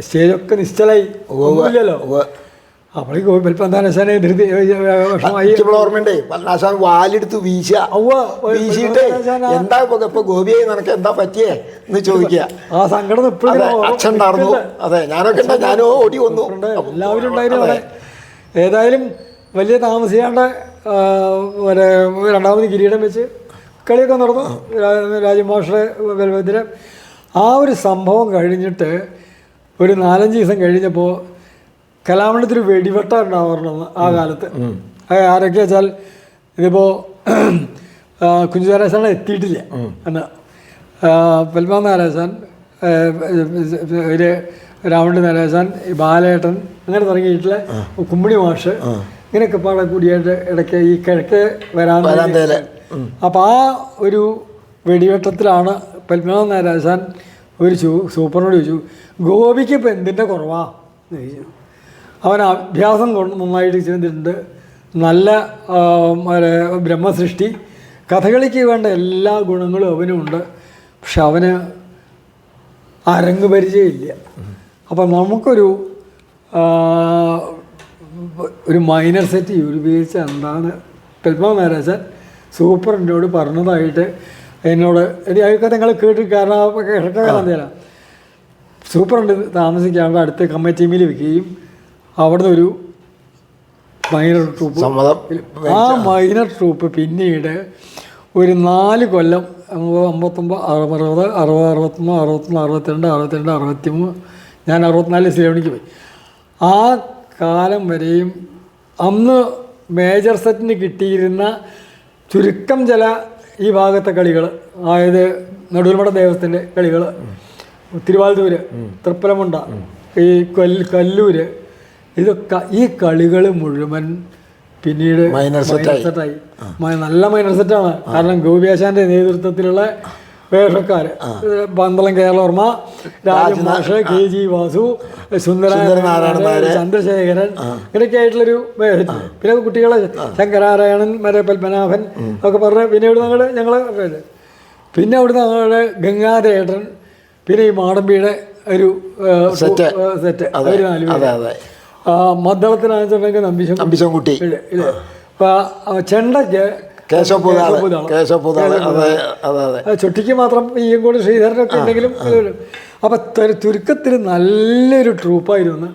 സ്റ്റേജൊക്കെ നിശ്ചലായി, ഒന്നുമില്ലല്ലോ. അപ്പോൾ ഈ പത്മനാഭനെ ധൃതി വിഷമായി. ഓർമ്മയുണ്ടേ പത്മനാശാൻ വാലെടുത്ത് വീശിയിട്ട് എന്താ ഇപ്പൊ ഗോപിയെ നിനക്ക് എന്താ പറ്റിയേ എന്ന് ചോദിക്കുക. ആ സങ്കടം ഇപ്പോഴും അച്ഛൻ ഉണ്ടായിരുന്നു. അതെ, ഞാനൊക്കെ ഞാനോ ഓടി വന്നു, എല്ലാവരും ഉണ്ടായിരുന്നു അവിടെ. ഏതായാലും വലിയ താമസിയാണ്ട് രണ്ടാമത് കിരീടം വെച്ച് കളിയൊക്കെ നടന്നു രാജമാഷയുടെ ബലഭദ്ര. ആ ഒരു സംഭവം കഴിഞ്ഞിട്ട് ഒരു 4-5 ദിവസം കഴിഞ്ഞപ്പോൾ കലാമണ്ഡലത്തിൽ വെടിവെട്ട ഉണ്ടാവാറുണ്ടെന്ന് ആ കാലത്ത്. ആരൊക്കെ വെച്ചാൽ ഇതിപ്പോൾ കുഞ്ചുനാരായണൻ എത്തിയിട്ടില്ല എന്ന് പത്മനാഭൻ ഒരു രാവണ നാരായണൻ, ബാലേട്ടൻ, അങ്ങനെ തുടങ്ങിയിട്ടുള്ള കുമ്മിണി മാഷ്, ഇങ്ങനെയൊക്കെ പാടെ കൂടിയായിട്ട് ഇടയ്ക്ക് ഈ കിഴക്ക് വരാന്തയിൽ. അപ്പോൾ ആ ഒരു വെടിവെട്ടത്തിലാണ് പത്മനാഭൻ നാരായണൻ ഒരു സൂപ്പറിനോട് ചോദിച്ചു, ഗോപിക്ക് ഇപ്പം എന്തിൻ്റെ കുറവാന്ന് ചോദിച്ചു. അവൻ അഭ്യാസം കൊണ്ട് നന്നായിട്ട് ചെയ്തിട്ടുണ്ട്, നല്ല ബ്രഹ്മസൃഷ്ടി, കഥകളിക്ക് വേണ്ട എല്ലാ ഗുണങ്ങളും അവനുമുണ്ട്, പക്ഷെ അവന് അരങ്ങ് പരിചയമില്ല. അപ്പം നമുക്കൊരു മൈനർ സെറ്റ് രൂപീകരിച്ച എന്താണ് പത്മനാഭൻ നാരായണൻ സൂപ്പറിനോട് പറഞ്ഞതായിട്ട് എന്നോട് അതൊക്കെ നിങ്ങൾ കേട്ട്. കാരണം കിഴക്കല്ല സൂപ്പറുണ്ട് താമസിക്കാണ്ട് അടുത്ത കമ്മിറ്റിയിൽ വെക്കുകയും അവിടുന്ന് ഒരു മൈനർ ട്രൂപ്പ്, ആ മൈനർ ട്രൂപ്പ് പിന്നീട് ഒരു 4 കൊല്ലം 59, 60, 61, 62, 63, ഞാൻ 64 സിലോണിക്ക് പോയി. ആ കാലം വരെയും അന്ന് മേജർ സെറ്റിന് കിട്ടിയിരുന്ന ചുരുക്കം ചില ഈ ഭാഗത്തെ കളികൾ, അതായത് നടുവൽമട ദേവസ്ഥൻ്റെ കളികൾ, തിരുവാതിര, തൃപ്പലമുണ്ട, ഈ കല്ലൂര്, ഇതൊക്കെ ഈ കളികൾ മുഴുവൻ പിന്നീട് മൈനർ സെറ്റായി. നല്ല മൈനർ സെറ്റാണ്. കാരണം ഗോപിയാശാൻ്റെ നേതൃത്വത്തിലുള്ള വേഷക്കാർ, പന്തളം കേരളവർമ്മ, രാജമാഷ്, KG വാസു, സുന്ദരനാരായണൻ, ചന്ദ്രശേഖരൻ, ഇങ്ങനെയൊക്കെ ആയിട്ടുള്ളൊരു വേഷം. പിന്നെ കുട്ടികളെ ശങ്കരാരായണൻ, പത്മനാഭൻ ഒക്കെ പറഞ്ഞ് പിന്നെ ഇവിടെ ഞങ്ങൾ പിന്നെ അവിടുന്ന് ഞങ്ങളുടെ ഗംഗാധരേട്ടൻ, പിന്നെ ഈ മാടമ്പിയുടെ ഒരു സെറ്റ്, ഒരു 4 പേര്. മദ്ദളത്തിനാണെന്നുണ്ടെങ്കിൽ നമ്പിശംകുട്ടി, ചെണ്ടയ്ക്ക് ചൊട്ടിക്ക് മാത്രം ഈയും കൂടി ശ്രീധരനൊക്കെ ഉണ്ടെങ്കിലും. അപ്പം ചുരുക്കത്തിൽ നല്ലൊരു ട്രൂപ്പായിരുന്നു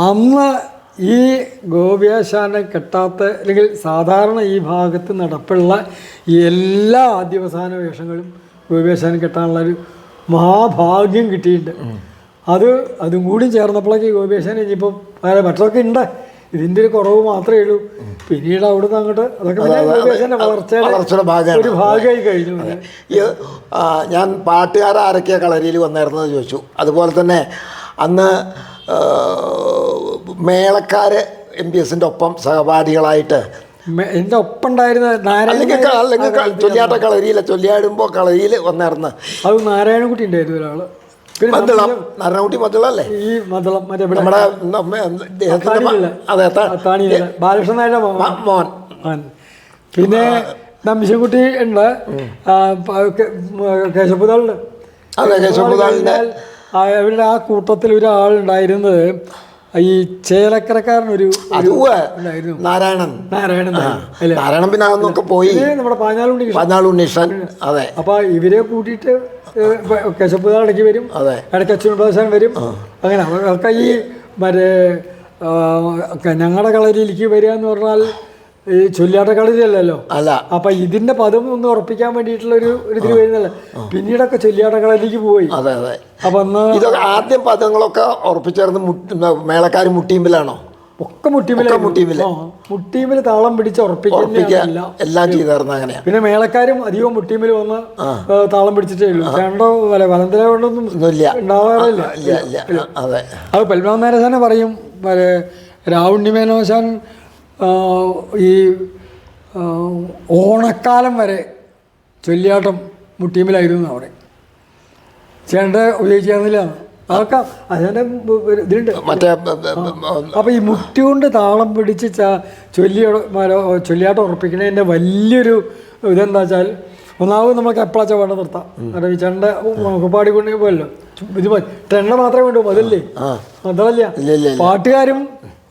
അന്ന്. ഈ ഗോപിയാശാനെ കെട്ടാത്ത, അല്ലെങ്കിൽ സാധാരണ ഈ ഭാഗത്ത് നടപ്പുള്ള എല്ലാ ആദ്യവസാന വേഷങ്ങളും ഗോപിയാശാനെ കെട്ടാനുള്ളൊരു മഹാഭാഗ്യം കിട്ടിയിട്ടുണ്ട്. അതും കൂടി ചേർന്നപ്പോഴേക്ക് ഗോപിയാശാൻ ഇനിയിപ്പം മറ്റൊക്കെ ഉണ്ട്, ഇതിൻ്റെ ഒരു കുറവ് മാത്രമേ ഉള്ളൂ. പിന്നീട് അവിടുന്ന് അങ്ങോട്ട് അതൊക്കെ ഗോപിയാശാൻ്റെ വളർച്ചയുടെ ഒരു ഭാഗമായി കഴിഞ്ഞു. ഞാൻ പാട്ടുകാരൊക്കെയാണ് കളരിയിൽ വന്നായിരുന്നത് ചോദിച്ചു. അതുപോലെ തന്നെ അന്ന് മേളക്കാർ MPSൻ്റെ ഒപ്പം സഹപാഠികളായിട്ട് എൻ്റെ ഒപ്പം ഉണ്ടായിരുന്ന ചൊല്ലിയാട്ട കളരിയില്ല, ചൊല്ലിയാടുമ്പോൾ കളരിയിൽ വന്നായിരുന്നു. അത് നാരായണൻകുട്ടി ഉണ്ടായിരുന്നു ഒരാൾ. മദ്ദളം, നാരായണൻകുട്ടി മദ്ദളല്ലേ? ഈ മദ്ദളം മറ്റേ ബാലകൃഷ്ണൻ നായരുടെ മോൻ. പിന്നെ നമ്പിശൻകുട്ടി ഉണ്ട്, കേശവപുതാളുണ്ട്. അവരുടെ ആ കൂട്ടത്തിൽ ഒരാളുണ്ടായിരുന്നത് ഈ ചേലക്കരക്കാരനൊരു നാരായണൻ. പിന്നെ അതൊക്കെ പോയി നമ്മുടെ പാഞ്ഞാളുണ്ണീഷൻ. അതെ. അപ്പൊ ഇവരെ കൂട്ടിയിട്ട് കേശവപുതാൾ ഇടയ്ക്ക് വരും, ഇടയ്ക്ക് അച്യുതൻ വരും. അങ്ങനെ അവർക്ക് ഈ മറ്റേ ഞങ്ങളുടെ കളരിയിലേക്ക് വരിക എന്ന് പറഞ്ഞാൽ ഈ ചൊല്ലിയാട്ട കളരിയല്ലല്ലോ. അല്ല. അപ്പൊ ഇതിന്റെ പദം ഒന്ന് ഉറപ്പിക്കാൻ വേണ്ടിയിട്ടുള്ള ഒരു ഇതിന് വരുന്നല്ല. പിന്നീടൊക്കെ ചൊല്ലിയാട്ട കളരിയിലേക്ക് പോയി. അതെ അതെ. അപ്പൊ ഇതൊക്കെ ആദ്യം പദങ്ങളൊക്കെ ഉറപ്പിച്ചേർന്ന് മേളക്കാർ മുട്ടിയുമ്പിലാണോ? ഒക്കെ മുട്ടിയുമ്പിൽ താളം പിടിച്ച് ഉറപ്പിക്കുക എല്ലാം ചെയ്തായിരുന്നു. അങ്ങനെയാ. പിന്നെ മേളക്കാരും അധികവും മുട്ടിയുമ്പിൽ വന്ന് താളം പിടിച്ചിട്ടേ ഉള്ളൂ. ചേണ്ടോ വലന്തര കൊണ്ടൊന്നും ഉണ്ടാവാറില്ല. അത് പത്മനാഭൻ നാരായണൻ പറയും, രാവുണ്ണിമേനോശാൻ ഈ ഓണക്കാലം വരെ ചൊല്ലിയാട്ടം മുട്ടിയുമ്പിലായിരുന്നു അവിടെ. ചേണ്ട ഉപയോഗിക്കാറില്ല. അതൊക്കെ അതിൻ്റെ ഇതിലുണ്ട്. അപ്പോൾ ഈ മുട്ടി കൊണ്ട് താളം പിടിച്ച് ചൊല്ലിയാട്ടം ഉറപ്പിക്കുന്നതിൻ്റെ വലിയൊരു ഇതെന്താ വെച്ചാൽ, ഒന്നാമത് നമുക്ക് എപ്പോഴാച്ചാ വേണ്ട നിർത്താം. കാരണം ഈ ചെണ്ട പാടിക്കൊണ്ട് പോയല്ലോ, ഇത് ചെണ്ട മാത്രമേ വേണ്ടൂ, അതല്ലേ അതല്ല. പാട്ടുകാരും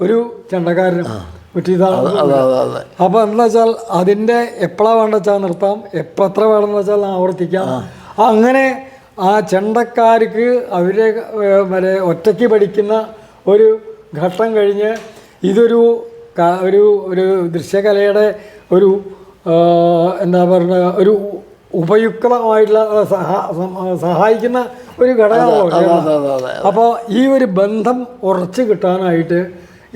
ഒരു ചെണ്ടക്കാരനും കുറ്റിത്താളം. അതെ അതെ അതെ. അപ്പോൾ എന്താ വെച്ചാൽ അതിൻ്റെ എപ്പോഴാണ് വേണ്ട വെച്ചാൽ നിർത്താം, എത്ര വേണമെന്ന് വെച്ചാൽ ആവർത്തിക്കാം. അങ്ങനെ ആ ചെണ്ടക്കാർക്ക് അവരെ വരെ ഒറ്റയ്ക്ക് പഠിക്കുന്ന ഒരു ഘട്ടം കഴിഞ്ഞ് ഇതൊരു ഒരു ഒരു ദൃശ്യകലയുടെ ഒരു എന്താ പറയുക ഒരു ഉപയുക്തമായിട്ടുള്ള സഹായിക്കുന്ന ഒരു ഘടകമാണല്ലോ. അപ്പോൾ ഈ ഒരു ബന്ധം ഉറച്ചു കിട്ടാനായിട്ട്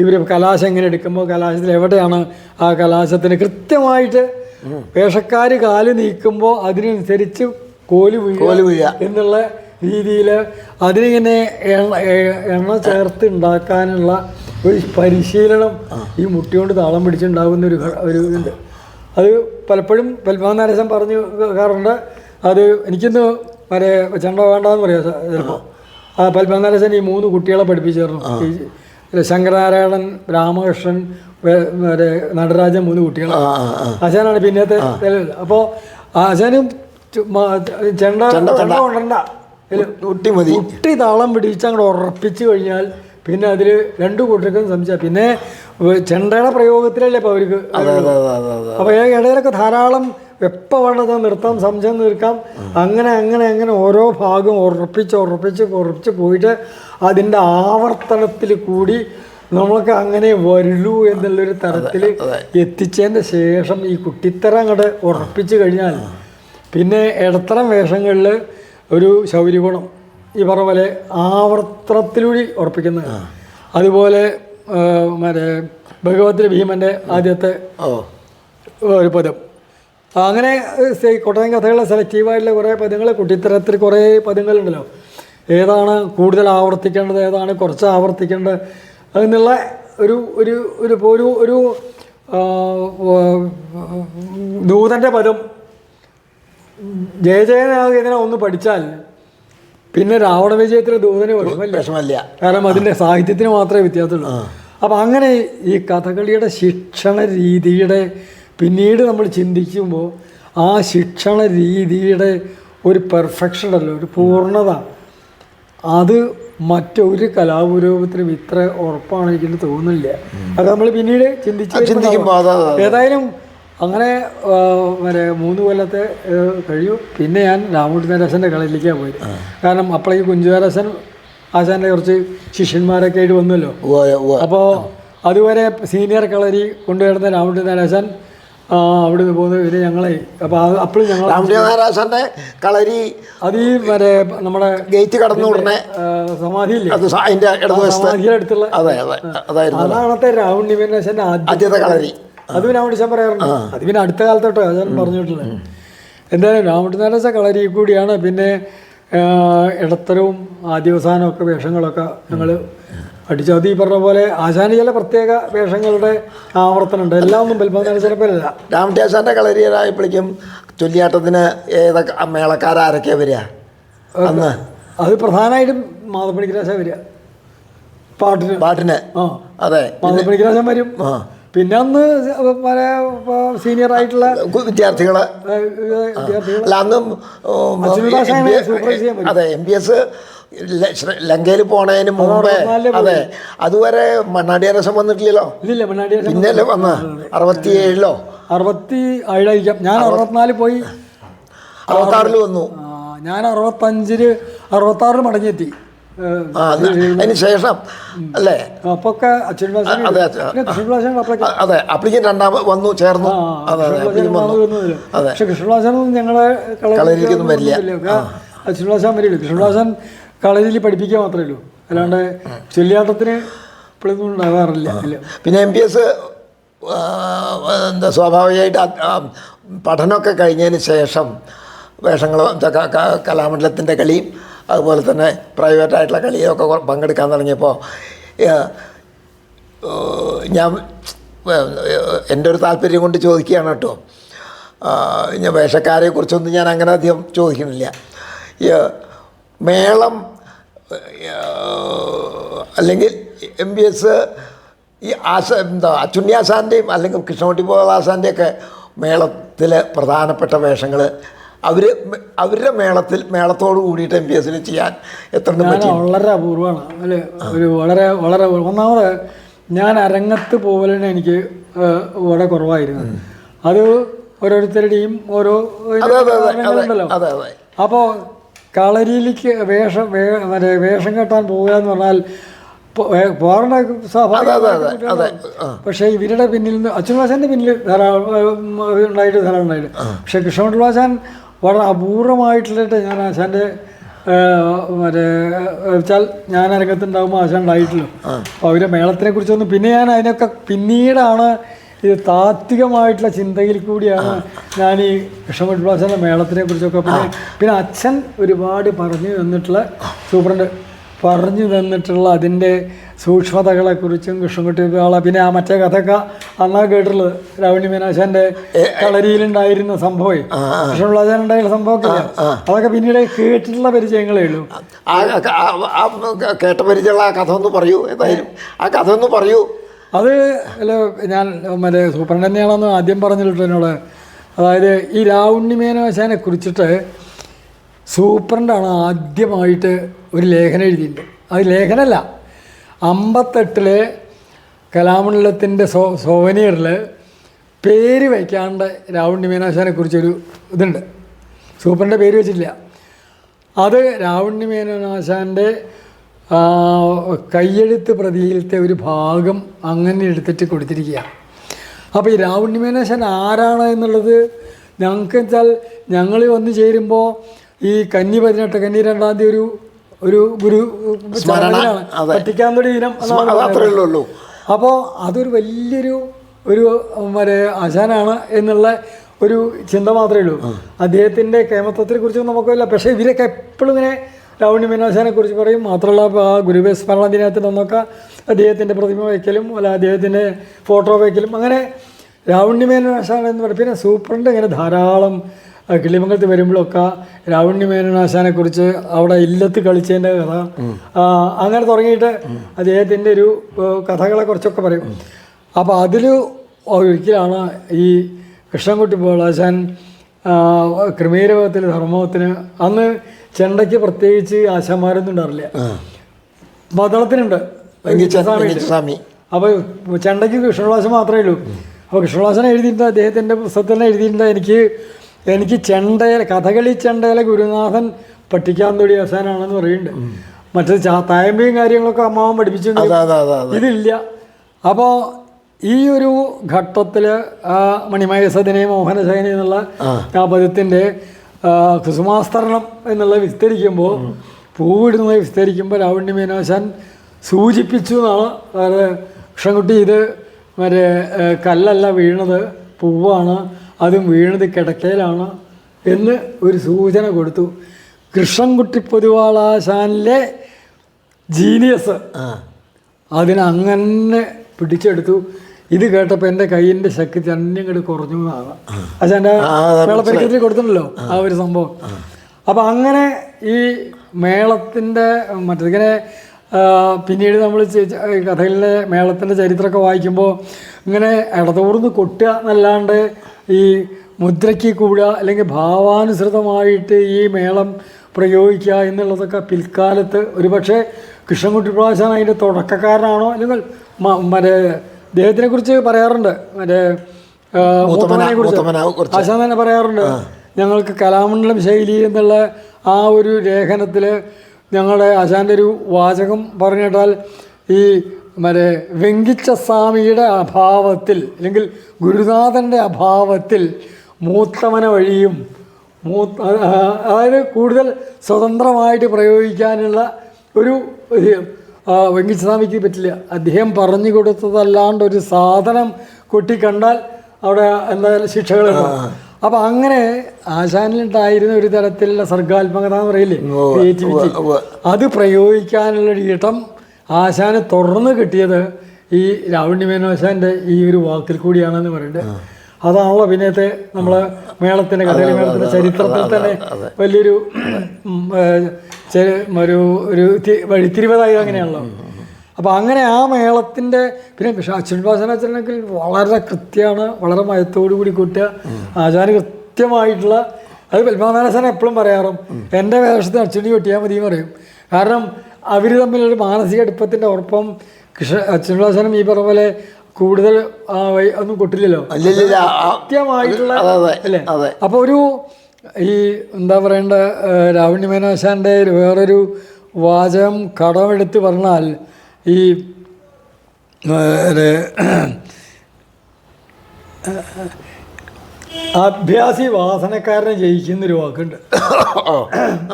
ഇവർ കലാശം എങ്ങനെ എടുക്കുമ്പോൾ കലാശത്തിൽ എവിടെയാണ് ആ കലാശത്തിന് കൃത്യമായിട്ട് വേഷക്കാർ കാല് നീക്കുമ്പോൾ അതിനനുസരിച്ച് കോല് വീഴുക എന്നുള്ള രീതിയിൽ അതിനിങ്ങനെ എണ്ണ ചേർത്ത് ഉണ്ടാക്കാനുള്ള ഒരു പരിശീലനം ഈ മുട്ടി കൊണ്ട് താളം പിടിച്ചുണ്ടാകുന്ന ഒരു ഇതുണ്ട്. അത് പലപ്പോഴും പത്മനാഭൻ പറഞ്ഞു കേൾക്കാറുണ്ട്. അത് എനിക്കിന്ന് വരെ ചെണ്ട വേണ്ടെന്ന് പറയാം ചിലപ്പോൾ. ആ പത്മനാഭൻ ഈ 3 കുട്ടികളെ പഠിപ്പിച്ചിരുന്നു. ഈ ശങ്കരനാരായണൻ, രാമകൃഷ്ണൻ, നടരാജൻ 3 കുട്ടികൾ. ആശാനാണ് പിന്നത്തെ. അപ്പോൾ ആശാനും ചെണ്ട കൊണ്ടണ്ട, കുട്ടി താളം പിടിച്ച് അങ്ങോട്ട് ഉറപ്പിച്ച് കഴിഞ്ഞാൽ പിന്നെ അതിൽ 2 കൂട്ടർക്കും സംശയം. പിന്നെ ചെണ്ടയുടെ പ്രയോഗത്തിലല്ലേ ഇപ്പോൾ അവർക്ക്. അപ്പോൾ ഇടയിലൊക്കെ ധാരാളം എപ്പോൾ വേണ്ടത് നിർത്താം, സംശയം തീർക്കാം. അങ്ങനെ അങ്ങനെ അങ്ങനെ ഓരോ ഭാഗം ഉറപ്പിച്ച് പോയിട്ട് അതിൻ്റെ ആവർത്തനത്തിൽ കൂടി നമ്മൾക്ക് അങ്ങനെ വരുള്ളൂ എന്നുള്ളൊരു തരത്തിൽ എത്തിച്ചതിൻ്റെ ശേഷം ഈ കുട്ടിത്തരം അങ്ങോട്ട് ഉറപ്പിച്ച് കഴിഞ്ഞാൽ പിന്നെ ഇടത്തരം വേഷങ്ങളിൽ ഒരു ശൗര്യഗുണം ഈ പറഞ്ഞ പോലെ ആവർത്തനത്തിലൂടെ ഉറപ്പിക്കുന്നത്. അതുപോലെ മറ്റേ ഭഗവതി ഭീമൻ്റെ ആദ്യത്തെ ഒരു പദം, അങ്ങനെ കൊട്ടയം കഥകളിലെ സെലക്റ്റീവായിട്ടുള്ള കുറേ പദങ്ങൾ, കുട്ടിത്തരത്തിൽ കുറേ പദങ്ങളുണ്ടല്ലോ. ഏതാണ് കൂടുതൽ ആവർത്തിക്കേണ്ടത്, ഏതാണ് കുറച്ച് ആവർത്തിക്കേണ്ടത് എന്നുള്ള ഒരു ഒരു ഒരു ഒരു ദൂതൻ്റെ പദം ജയജയനാകുന്നതിനെ ഒന്ന് പഠിച്ചാൽ പിന്നെ രാവണ വിജയത്തിന് ദൂതന് വിഷമല്ല. കാരണം അതിൻ്റെ സാഹിത്യത്തിന് മാത്രമേ വ്യത്യാസമുള്ളൂ. അപ്പം അങ്ങനെ ഈ കഥകളിയുടെ ശിക്ഷണ രീതിയുടെ പിന്നീട് നമ്മൾ ചിന്തിക്കുമ്പോൾ ആ ശിക്ഷണ രീതിയുടെ ഒരു പെർഫെക്ഷൻ അല്ല, ഒരു പൂർണ്ണത, അത് മറ്റൊരു കലാപുരോഗത്തിനും ഇത്ര ഉറപ്പാണ് എനിക്ക് തോന്നുന്നില്ല. അത് നമ്മൾ പിന്നീട് ചിന്തിക്കുമ്പോൾ ഏതായാലും അങ്ങനെ 3 കൊല്ലത്തെ കഴിയും. പിന്നെ ഞാൻ രാമൂട്ടി നരേശൻ്റെ കളരിയിലേക്കാണ് പോയത്. കാരണം അപ്പോഴേക്ക് കുഞ്ചുനരേശൻ ആശാൻ്റെ കുറച്ച് ശിഷ്യന്മാരൊക്കെ ആയിട്ട് വന്നല്ലോ. അപ്പോൾ അതുവരെ സീനിയർ കളരി കൊണ്ടുവരുന്ന രാമൂട്ടി നരേശൻ അവിടെ നിന്ന് പോകുന്നത് പിന്നെ ഞങ്ങളെ. അപ്പോൾ അപ്പോഴും ഞങ്ങൾ രാമനാരാശൻ്റെ കളരി അത് ഈ നമ്മുടെ ഗേറ്റ് കടന്നു ഉടനെ സമാധിയില്ലേ, സമാധിയുടെ അടുത്തുള്ള അതാണത്തെ രാമൂട്ടി നരേശൻ്റെ ആദ്യത്തെ കളരി. അത് പിന്നെ അവിടെ ഞാൻ പറയാറുണ്ട്. അത് പിന്നെ അടുത്ത കാലത്തോട്ടോ ഞാൻ പറഞ്ഞിട്ടുള്ളത്. എന്തായാലും രാമൂട്ടി നരേശ കളരി കൂടിയാണ് പിന്നെ ഇടത്തരവും ആദ്യവസാനവും ഒക്കെ വേഷങ്ങളൊക്കെ ഞങ്ങൾ പഠിച്ചു. അത് ഈ പറഞ്ഞ പോലെ ആശാന് ചില പ്രത്യേക വേഷങ്ങളുടെ ആവർത്തനമുണ്ട്. എല്ലാം ഒന്നും പത്മനാഭനെ പോലെയല്ല. രാമൂട്ടി ആശാൻ്റെ കളരിയായപ്പോഴേക്കും ചൊല്ലിയാട്ടത്തിന് ഏതൊക്കെ മേളക്കാരൊക്കെയാണ് വരിക അന്ന്? അത് പ്രധാനമായിട്ടും മാധവപ്പണിക്കരാശ വരിക പാട്ടിന്. അതെ, മാധവപ്പണിക്കരാശൻ വരും. പിന്നെ അന്ന് സീനിയർ ആയിട്ടുള്ള വിദ്യാർത്ഥികള് അല്ല അന്നും അതെ MBS ലങ്കയിൽ പോണതിന് മുമ്പേ. അതെ, അതുവരെ മണ്ണാടിയാരസം വന്നിട്ടില്ലല്ലോ. പിന്നല്ലേ വന്ന 67-ലോ 67 ഞാൻ 64 പോയി, 66 വന്നു. ഞാൻ 65-66 മടങ്ങിയെത്തി. അതിന് ശേഷം അല്ലേ അപ്പൊക്കെ അതെ അപ്ലിക്കൻ രണ്ടാമത് വന്നു ചേർന്നു. പക്ഷെ കൃഷ്ണദാസനൊന്നും ഞങ്ങളെ കളരിയിലേക്കൊന്നും വരില്ല. കൃഷ്ണദാസൻ വരില്ല. കൃഷ്ണദാസൻ കളരിയിൽ പഠിപ്പിക്കുക മാത്രമേ ഉള്ളൂ, അല്ലാണ്ട് ചൊല്ലിയാട്ടത്തിന് ഇപ്പോഴൊന്നും ഉണ്ടാകാറില്ല. പിന്നെ MBS എന്താ സ്വാഭാവികമായിട്ട് പഠനമൊക്കെ കഴിഞ്ഞതിന് ശേഷം വേഷങ്ങൾ കലാമണ്ഡലത്തിൻ്റെ കളിയും അതുപോലെ തന്നെ പ്രൈവറ്റായിട്ടുള്ള കളിയൊക്കെ പങ്കെടുക്കാൻ തുടങ്ങിയപ്പോൾ ഞാൻ എൻ്റെ ഒരു താല്പര്യം കൊണ്ട് ചോദിക്കുകയാണ് കേട്ടോ. ഞാൻ വേഷക്കാരെക്കുറിച്ചൊന്നും ഞാൻ അങ്ങനെ അധികം ചോദിക്കുന്നില്ല. മേളം അല്ലെങ്കിൽ MBS ഈ അച്ചുണ്ണിയാസാൻ്റെയും അല്ലെങ്കിൽ കൃഷ്ണകുട്ടി പോളാസാൻ്റെയൊക്കെ മേളത്തിൽ പ്രധാനപ്പെട്ട വേഷങ്ങൾ അവരുടെ മേളത്തോട് കൂടിയിട്ട് MBSൽ ചെയ്യാൻ എത്ര പറ്റി? വളരെ അപൂർവമാണ് അല്ലേ. ഒരു വളരെ വളരെ ഒന്നാമത് ഞാൻ അരങ്ങത്ത് പോകലിന് എനിക്ക് വളരെ കുറവായിരുന്നു. അത് ഓരോരുത്തരുടെയും ഓരോ ഉണ്ടല്ലോ. അപ്പോൾ കളരിയിലേക്ക് വേഷം കെട്ടാൻ പോകുക എന്ന് പറഞ്ഞാൽ പോകേണ്ട സ്വാഭാവിക. പക്ഷേ ഇവരുടെ പിന്നിൽ നിന്ന് അച്ഛൻവാശാൻ്റെ പിന്നിൽ ധാരാളം ഉണ്ടായിട്ട്. പക്ഷേ കൃഷ്ണകുട്ടിവാശാൻ വളരെ അപൂർവമായിട്ടുള്ള ഞാൻ ആശാൻ്റെ വെച്ചാൽ ഞാൻ അരങ്ങത്തുണ്ടാകുമ്പോൾ ആശാൻ ഉണ്ടായിട്ടില്ല. അപ്പോൾ അവരുടെ മേളത്തിനെ കുറിച്ചൊന്നും പിന്നെ ഞാൻ അതിനൊക്കെ പിന്നീടാണ് ഇത് താത്വികമായിട്ടുള്ള ചിന്തയിൽ കൂടിയാണ് ഞാൻ ഈ കൃഷ്ണകുട്ടിവാശാൻ്റെ മേളത്തിനെ കുറിച്ചൊക്കെ പിന്നെ അച്ഛൻ ഒരുപാട് പറഞ്ഞു തന്നിട്ടുള്ള സൂപ്രണ്ട് പറഞ്ഞു തന്നിട്ടുള്ള അതിൻ്റെ സൂക്ഷ്മതകളെക്കുറിച്ചും കൃഷ്ണൻകുട്ടി പിന്നെ ആ മറ്റേ കഥയൊക്കെ അന്നാ കേട്ടിട്ടുള്ളത്. രാവണി മീനാശാൻ്റെ കളരിയിലുണ്ടായിരുന്ന സംഭവം കൃഷ്ണൻകുട്ടിവാശാൻ ഉണ്ടായിരുന്ന സംഭവമൊക്കെ അതൊക്കെ പിന്നീട് കേട്ടിട്ടുള്ള പരിചയങ്ങളേ ഉള്ളൂ. കേട്ട പരിചയമുള്ള ആ കഥ ഒന്ന് പറയൂ. ഏതായാലും ആ കഥ ഒന്ന് പറയൂ. അത് അല്ല ഞാൻ മറ്റേ സൂപ്രണ്ട് തന്നെയാണെന്ന് ആദ്യം പറഞ്ഞിട്ടുണ്ട് എന്നോട്. അതായത് ഈ രാവുണ്ണി മേനോശാനെ കുറിച്ചിട്ട് സൂപ്രണ്ടാണ് ആദ്യമായിട്ട് ഒരു ലേഖനം എഴുതിയിട്ടുണ്ട്. അത് ലേഖനമല്ല, 58 കലാമണ്ഡലത്തിൻ്റെ സോവനിയറിൽ പേര് വയ്ക്കാണ്ട് രാവുണ്ണി മേനോശാനെ കുറിച്ചൊരു ഇതുണ്ട്. സൂപ്രൻ്റെ പേര് വെച്ചിട്ടില്ല. അത് രാവുണ്ണി മേനോനാശാൻ്റെ കയ്യെഴുത്ത് പ്രതിയിലത്തെ ഒരു ഭാഗം അങ്ങനെ എടുത്തിട്ട് കൊടുത്തിരിക്കുക. അപ്പോൾ ഈ രാവുണ്ണി മേനോശാൻ ആരാണ് എന്നുള്ളത് ഞങ്ങൾക്ക് വെച്ചാൽ ഞങ്ങൾ വന്നു ചേരുമ്പോൾ ഈ കന്നി 18 കന്നി 2-ാം തീയതി ഒരു ഗുരു പട്ടിക്കാന്തൊടി ദിനം അത്രയുള്ളൂ. അപ്പോൾ അതൊരു വലിയൊരു ആശാനാണ് എന്നുള്ള ഒരു ചിന്ത മാത്രമേ ഉള്ളൂ. അദ്ദേഹത്തിൻ്റെ കേമത്വത്തിനെ കുറിച്ചൊന്നും നമുക്കില്ല. പക്ഷേ ഇവരൊക്കെ എപ്പോഴും ഇങ്ങനെ രാവുണ്ണി മേനോശാനെ കുറിച്ച് പറയും. മാത്രമല്ല ആ ഗുരുവേ സ്മരണ ദിനത്തിനൊന്നൊക്കെ അദ്ദേഹത്തിൻ്റെ പ്രതിമ വയ്ക്കലും അല്ല അദ്ദേഹത്തിൻ്റെ ഫോട്ടോ വയ്ക്കലും അങ്ങനെ രാവുണ്ണി മേനോനാശാൻ എന്ന് പറയും. പിന്നെ സൂപ്രണ്ട് ഇങ്ങനെ ധാരാളം കിളിമംഗലത്ത് വരുമ്പോഴൊക്കെ രാവുണ്ണി മേനോനാശാനെ കുറിച്ച് അവിടെ ഇല്ലത്ത് കളിച്ചതിൻ്റെ കഥ അങ്ങനെ തുടങ്ങിയിട്ട് അദ്ദേഹത്തിൻ്റെ ഒരു കഥകളെ കുറിച്ചൊക്കെ പറയും. അപ്പോൾ അതിൽ ഒരിക്കലാണ് ഈ കൃഷ്ണൻകുട്ടി പോളാശാൻ ക്രമീരവത്തിൽ ധർമ്മത്തിന് അന്ന് ചെണ്ടയ്ക്ക് പ്രത്യേകിച്ച് ആശാന്മാരൊന്നും ഉണ്ടാറില്ല. മദളത്തിനുണ്ട് സ്വാമി. അപ്പോൾ ചെണ്ടയ്ക്ക് കൃഷ്ണവാസൻ മാത്രമേ ഉള്ളൂ. അപ്പോൾ കൃഷ്ണവാസൻ എഴുതിയിട്ടുണ്ട്, അദ്ദേഹത്തിൻ്റെ പുസ്തകത്തിൽ തന്നെ എഴുതിയിട്ടുണ്ട്. എനിക്ക് ചെണ്ടയിലെ കഥകളി ചെണ്ടയിലെ ഗുരുനാഥൻ പട്ടിക്കാന്തൊടി ആശാനാണെന്ന് പറയുന്നുണ്ട്. മറ്റേ തായമ്പയും കാര്യങ്ങളൊക്കെ അമ്മാവൻ പഠിപ്പിച്ചു, ഇതില്ല. അപ്പോൾ ഈ ഒരു ഘട്ടത്തിൽ ആ മണിമയസദിനെ മോഹനശയനി എന്നുള്ള ആ പദത്തിൻ്റെ കുസുമാസ്തരണം എന്നുള്ള വിസ്തരിക്കുമ്പോൾ പൂവിടുന്നത് വിസ്തരിക്കുമ്പോൾ രാവുണ്ണി മേനോശാൻ സൂചിപ്പിച്ചു എന്നാണ്. കൃഷ്ണൻകുട്ടി ഇത് മറ്റേ കല്ലല്ല വീണത്, പൂവാണ്, അതും വീണത് കിടക്കയിലാണ് എന്ന് ഒരു സൂചന കൊടുത്തു. കൃഷ്ണൻകുട്ടി പൊതുവാളാശാനിലെ ജീനിയസ് അതിനങ്ങനെ പിടിച്ചെടുത്തു. ഇത് കേട്ടപ്പോൾ എൻ്റെ കയ്യിൻ്റെ ശക്തി തന്നെ ഇങ്ങോട്ട് കുറഞ്ഞു എന്നാണ് ആശാൻ്റെ മേളപ്പരിക്കത്തിൽ കൊടുത്തിട്ടുണ്ടല്ലോ ആ ഒരു സംഭവം. അപ്പം അങ്ങനെ ഈ മേളത്തിൻ്റെ മറ്റിങ്ങനെ പിന്നീട് നമ്മൾ കഥകളിലെ മേളത്തിൻ്റെ ചരിത്രമൊക്കെ വായിക്കുമ്പോൾ ഇങ്ങനെ ഇടതോർന്ന് കൊട്ടുക എന്നല്ലാണ്ട് ഈ മുദ്രയ്ക്ക് കൂടുക അല്ലെങ്കിൽ ഭാവാനുസൃതമായിട്ട് ഈ മേളം പ്രയോഗിക്കുക എന്നുള്ളതൊക്കെ പിൽക്കാലത്ത് ഒരുപക്ഷെ കൃഷ്ണൻകുട്ടി പ്രാശാൻ അതിൻ്റെ തുടക്കക്കാരനാണോ അല്ലെങ്കിൽ മറ്റേ അദ്ദേഹത്തിനെ കുറിച്ച് പറയാറുണ്ട്. മറ്റേ മൂത്തമ്മനെ കുറിച്ച് ആശാൻ തന്നെ പറയാറുണ്ട്. ഞങ്ങൾക്ക് കലാമണ്ഡലം ശൈലി എന്നുള്ള ആ ഒരു ലേഖനത്തിൽ ഞങ്ങളുടെ ആശാൻ്റെ ഒരു വാചകം പറഞ്ഞിട്ടാൽ ഈ മറ്റേ വെങ്കിച്ചസ്വാമിയുടെ അഭാവത്തിൽ അല്ലെങ്കിൽ ഗുരുനാഥൻ്റെ അഭാവത്തിൽ മൂത്തമന വഴിയും അതായത് കൂടുതൽ സ്വതന്ത്രമായിട്ട് പ്രയോഗിക്കാനുള്ള ഒരു വെങ്കിച്ചസ്വാമിക്ക് പറ്റില്ല. അദ്ദേഹം പറഞ്ഞു കൊടുത്തതല്ലാണ്ട് ഒരു സാധനം കൊട്ടിക്കണ്ടാൽ അവിടെ എന്തായാലും ശിക്ഷകളുണ്ടാവും. അപ്പം അങ്ങനെ ആശാനിലുണ്ടായിരുന്ന ഒരു തരത്തിലുള്ള സർഗാത്മകത എന്ന് പറയില്ലേ, ക്രിയേറ്റിവിറ്റി, അത് പ്രയോഗിക്കാനുള്ളൊരു ഇടം ആശാന് തുറന്ന് കിട്ടിയത് ഈ രാവുണ്ണി മേനോശാൻ്റെ ഈ ഒരു വാക്കിൽ കൂടിയാണെന്ന് പറയുന്നത്. അതാണല്ലോ പിന്നത്തെ നമ്മളെ മേളത്തിൻ്റെ കഥകളി മേളത്തിൻ്റെ ചരിത്രത്തിൽ തന്നെ വലിയൊരു ഒരു വഴിത്തിരിവതായി അങ്ങനെയാണല്ലോ. അപ്പോൾ അങ്ങനെ ആ മേളത്തിൻ്റെ പിന്നെ അച്ഛൻവാസനാച്ചനൊക്കെ വളരെ കൃത്യമാണ്, വളരെ മയത്തോടു കൂടി കൂട്ടുക. ആശാന് കൃത്യമായിട്ടുള്ള അത് പത്മനാഭനാശാൻ എപ്പോഴും പറയാറും എൻ്റെ വേഷത്തിന് അച്ഛനി കൊട്ടിയാൽ മതി എന്ന് പറയും. കാരണം അവർ തമ്മിലൊരു മാനസിക അടുപ്പത്തിൻ്റെ ഉറപ്പം കൃഷ്ണദാസനും ഈ പറഞ്ഞ പോലെ കൂടുതൽ ഒന്നും കൊട്ടില്ലല്ലോ, കൃത്യമായിട്ടുള്ള അല്ലേ. അപ്പോൾ ഒരു ഈ എന്താ പറയേണ്ട രാവണ്യമേനാശാൻ്റെ വേറൊരു വാചകം കടമെടുത്ത് പറഞ്ഞാൽ ഈ അഭ്യാസി വാസനക്കാരനെ ജയിക്കുന്നൊരു വാക്കുണ്ട്.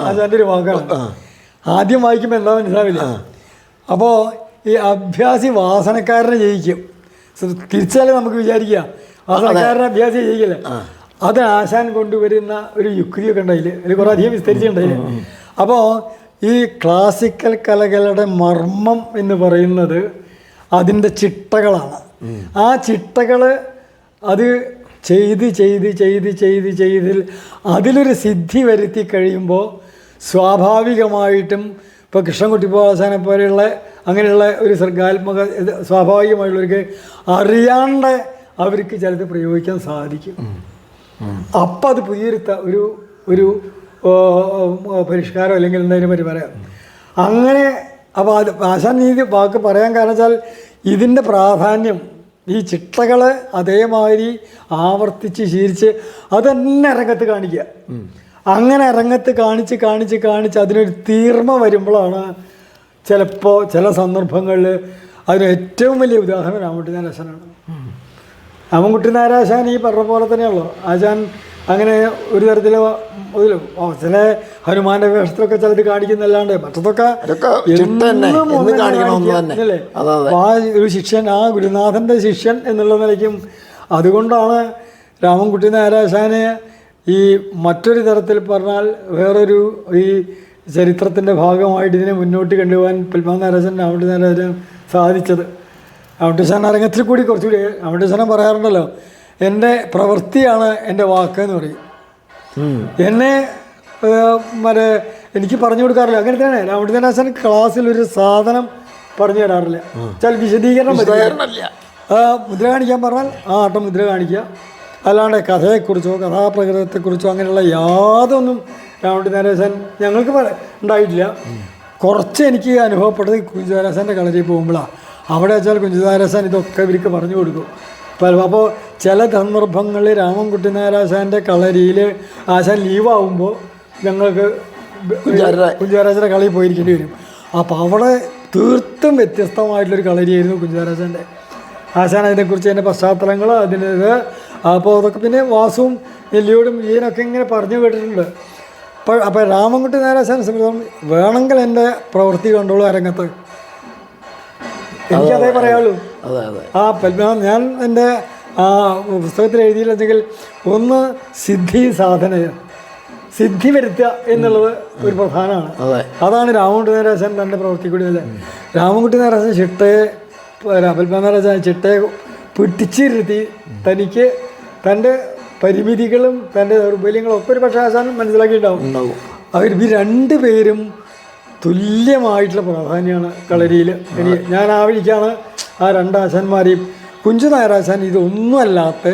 ആശാൻ്റെ ഒരു വാക്കാണ്. ആദ്യം വായിക്കുമ്പോൾ എന്താ മനസ്സിലാവില്ല. അപ്പോൾ ഈ അഭ്യാസി വാസനക്കാരനെ ജയിക്കും. തിരിച്ചാലേ നമുക്ക് വിചാരിക്കുക വാസനക്കാരനെ അഭ്യാസി ജയിക്കില്ലേ. അത് ആശാൻ കൊണ്ടുവരുന്ന ഒരു യുക്തിയൊക്കെ ഉണ്ടായില്ല, അതിൽ കുറേ അധികം വിസ്തരിച്ചിട്ടുണ്ടായില്ല. അപ്പോൾ ഈ ക്ലാസിക്കൽ കലകളുടെ മർമ്മം എന്ന് പറയുന്നത് അതിൻ്റെ ചിട്ടകളാണ്. ആ ചിട്ടകൾ അത് ചെയ്തിൽ അതിലൊരു സിദ്ധി വരുത്തി കഴിയുമ്പോൾ സ്വാഭാവികമായിട്ടും ഇപ്പോൾ കൃഷ്ണൻകുട്ടിപ്പാശാനെ പോലെയുള്ള അങ്ങനെയുള്ള ഒരു സർഗാത്മക സ്വാഭാവികമായിട്ടുള്ളവർക്ക് അറിയാണ്ട് അവർക്ക് ചിലത് പ്രയോഗിക്കാൻ സാധിക്കും. അപ്പം അത് പുതിയൊരു ഒരു പരിഷ്കാരം അല്ലെങ്കിൽ എന്തായാലും പറ്റി പറയാം. അങ്ങനെ അപ്പോൾ അത് ആശാൻ നീതി വാക്ക് പറയാൻ കാരണം വെച്ചാൽ ഇതിൻ്റെ പ്രാധാന്യം ഈ ചിട്ടകൾ അതേമാതിരി ആവർത്തിച്ച് ശീലിച്ച് അതന്നെ രംഗത്ത് കാണിക്കുക. അങ്ങനെ രംഗത്ത് കാണിച്ച് അതിനൊരു തീർമ വരുമ്പോഴാണ് ചിലപ്പോൾ ചില സന്ദർഭങ്ങളിൽ അതിന് ഏറ്റവും വലിയ ഉദാഹരണം രാമൻകുട്ടി നാരായണാശാനാണ്. രാമൻകുട്ടി നാരായണാശാൻ ഈ പറഞ്ഞ പോലെ തന്നെയുള്ളൂ. ആശാൻ അങ്ങനെ ഒരു തരത്തിൽ ചില ഹനുമാന്റെ വേഷത്തിലൊക്കെ ചിലത് കാണിക്കുന്നല്ലാണ്ട് മറ്റതൊക്കെ അല്ലേ ഒരു ശിഷ്യൻ, ആ ഗുരുനാഥൻ്റെ ശിഷ്യൻ എന്നുള്ള നിലയ്ക്കും. അതുകൊണ്ടാണ് രാമൻകുട്ടി നാരായണാശാനെ ഈ മറ്റൊരു തരത്തിൽ പറഞ്ഞാൽ വേറൊരു ഈ ചരിത്രത്തിൻ്റെ ഭാഗമായിട്ട് ഇതിനെ മുന്നോട്ട് കൊണ്ടുപോകാൻ പത്മനാഭ നാരായണൻ രാമൻകുട്ടി നാരായണൻ സാധിച്ചത്. രാമൻകുട്ടിശാൻ അരങ്ങത്തിൽ കൂടി കുറച്ചുകൂടി രാമൻകുട്ടിശാൻ പറയാറുണ്ടല്ലോ, എൻ്റെ പ്രവൃത്തിയാണ് എൻ്റെ വാക്ക് എന്ന് പറയും. എന്നെ എനിക്ക് പറഞ്ഞു കൊടുക്കാറില്ല. അങ്ങനെ തന്നെ രാമൻകുട്ടി നാരായണൻ ക്ലാസ്സിൽ ഒരു സാധനം പറഞ്ഞു തരാറില്ല. ചില വിശദീകരണം മുദ്ര കാണിക്കാൻ പറഞ്ഞാൽ ആ ആട്ടം മുദ്ര കാണിക്കുക, അല്ലാണ്ട് കഥയെക്കുറിച്ചോ കഥാപ്രകൃതത്തെക്കുറിച്ചോ അങ്ങനെയുള്ള യാതൊന്നും രാമൻകുട്ടി നാരായണൻ ഞങ്ങൾക്ക് ഉണ്ടായിട്ടില്ല. കുറച്ച് എനിക്ക് അനുഭവപ്പെട്ടത് കുഞ്ചനാരായണൻ്റെ കളരിയിൽ പോകുമ്പോഴാണ്. അവിടെ വെച്ചാൽ കുഞ്ചനാരായണൻ ഇതൊക്കെ ഇവർക്ക് പറഞ്ഞു കൊടുക്കും. അപ്പോൾ ചില സന്ദർഭങ്ങളിൽ രാമൻകുട്ടി നാരായണൻ്റെ കളരിയിൽ ആശാൻ ലീവാകുമ്പോൾ ഞങ്ങൾക്ക് കുഞ്ചനാരായണൻ്റെ കളയിൽ പോയിരിക്കേണ്ടി വരും. അപ്പോൾ അവിടെ തീർത്തും വ്യത്യസ്തമായിട്ടുള്ളൊരു കളരിയായിരുന്നു കുഞ്ചനാരായണൻ്റെ. ആശാൻ അതിനെക്കുറിച്ച് എൻ്റെ പശ്ചാത്തലങ്ങൾ അതിൻ്റെ അപ്പോൾ അതൊക്കെ പിന്നെ വാസുവും നെല്ലിയോടും ഈയനൊക്കെ ഇങ്ങനെ പറഞ്ഞു കേട്ടിട്ടുണ്ട്. അപ്പോൾ രാമൻകുട്ടി നാരായണനെ സംബന്ധിച്ചിടത്തോളം വേണമെങ്കിൽ എൻ്റെ പ്രവൃത്തി കണ്ടോളൂ അരങ്ങത്ത്, എനിക്കതേ പറയാനുള്ളൂ. ആ പത്മനാഭൻ ഞാൻ എൻ്റെ ആ പുസ്തകത്തിൽ എഴുതിയില്ലെങ്കിൽ ഒന്ന് സിദ്ധി വരുത്തുക എന്നുള്ളത് ഒരു പ്രധാനമാണ്. അതാണ് രാമൻകുട്ടി നാരായണൻ തൻ്റെ പ്രവൃത്തി കൂടി അല്ലേ. രാമൻകുട്ടി നാരായണൻ പത്മനാഭ നാരായണൻ ചിട്ടയെ പിടിച്ചിരുത്തി തനിക്ക് തൻ്റെ പരിമിതികളും തൻ്റെ ദൗർബല്യങ്ങളും ഒക്കെ ഒരു പക്ഷേ ആശാൻ മനസ്സിലാക്കിയിട്ടുണ്ടാവും. അവർ രണ്ടുപേരും തുല്യമായിട്ടുള്ള പ്രാധാന്യമാണ് കളരിയിൽ. ഞാൻ ആ വഴിക്കാണ് ആ രണ്ട് ആശാന്മാരെയും. കുഞ്ചു നായരാശാൻ ഇതൊന്നുമല്ലാത്ത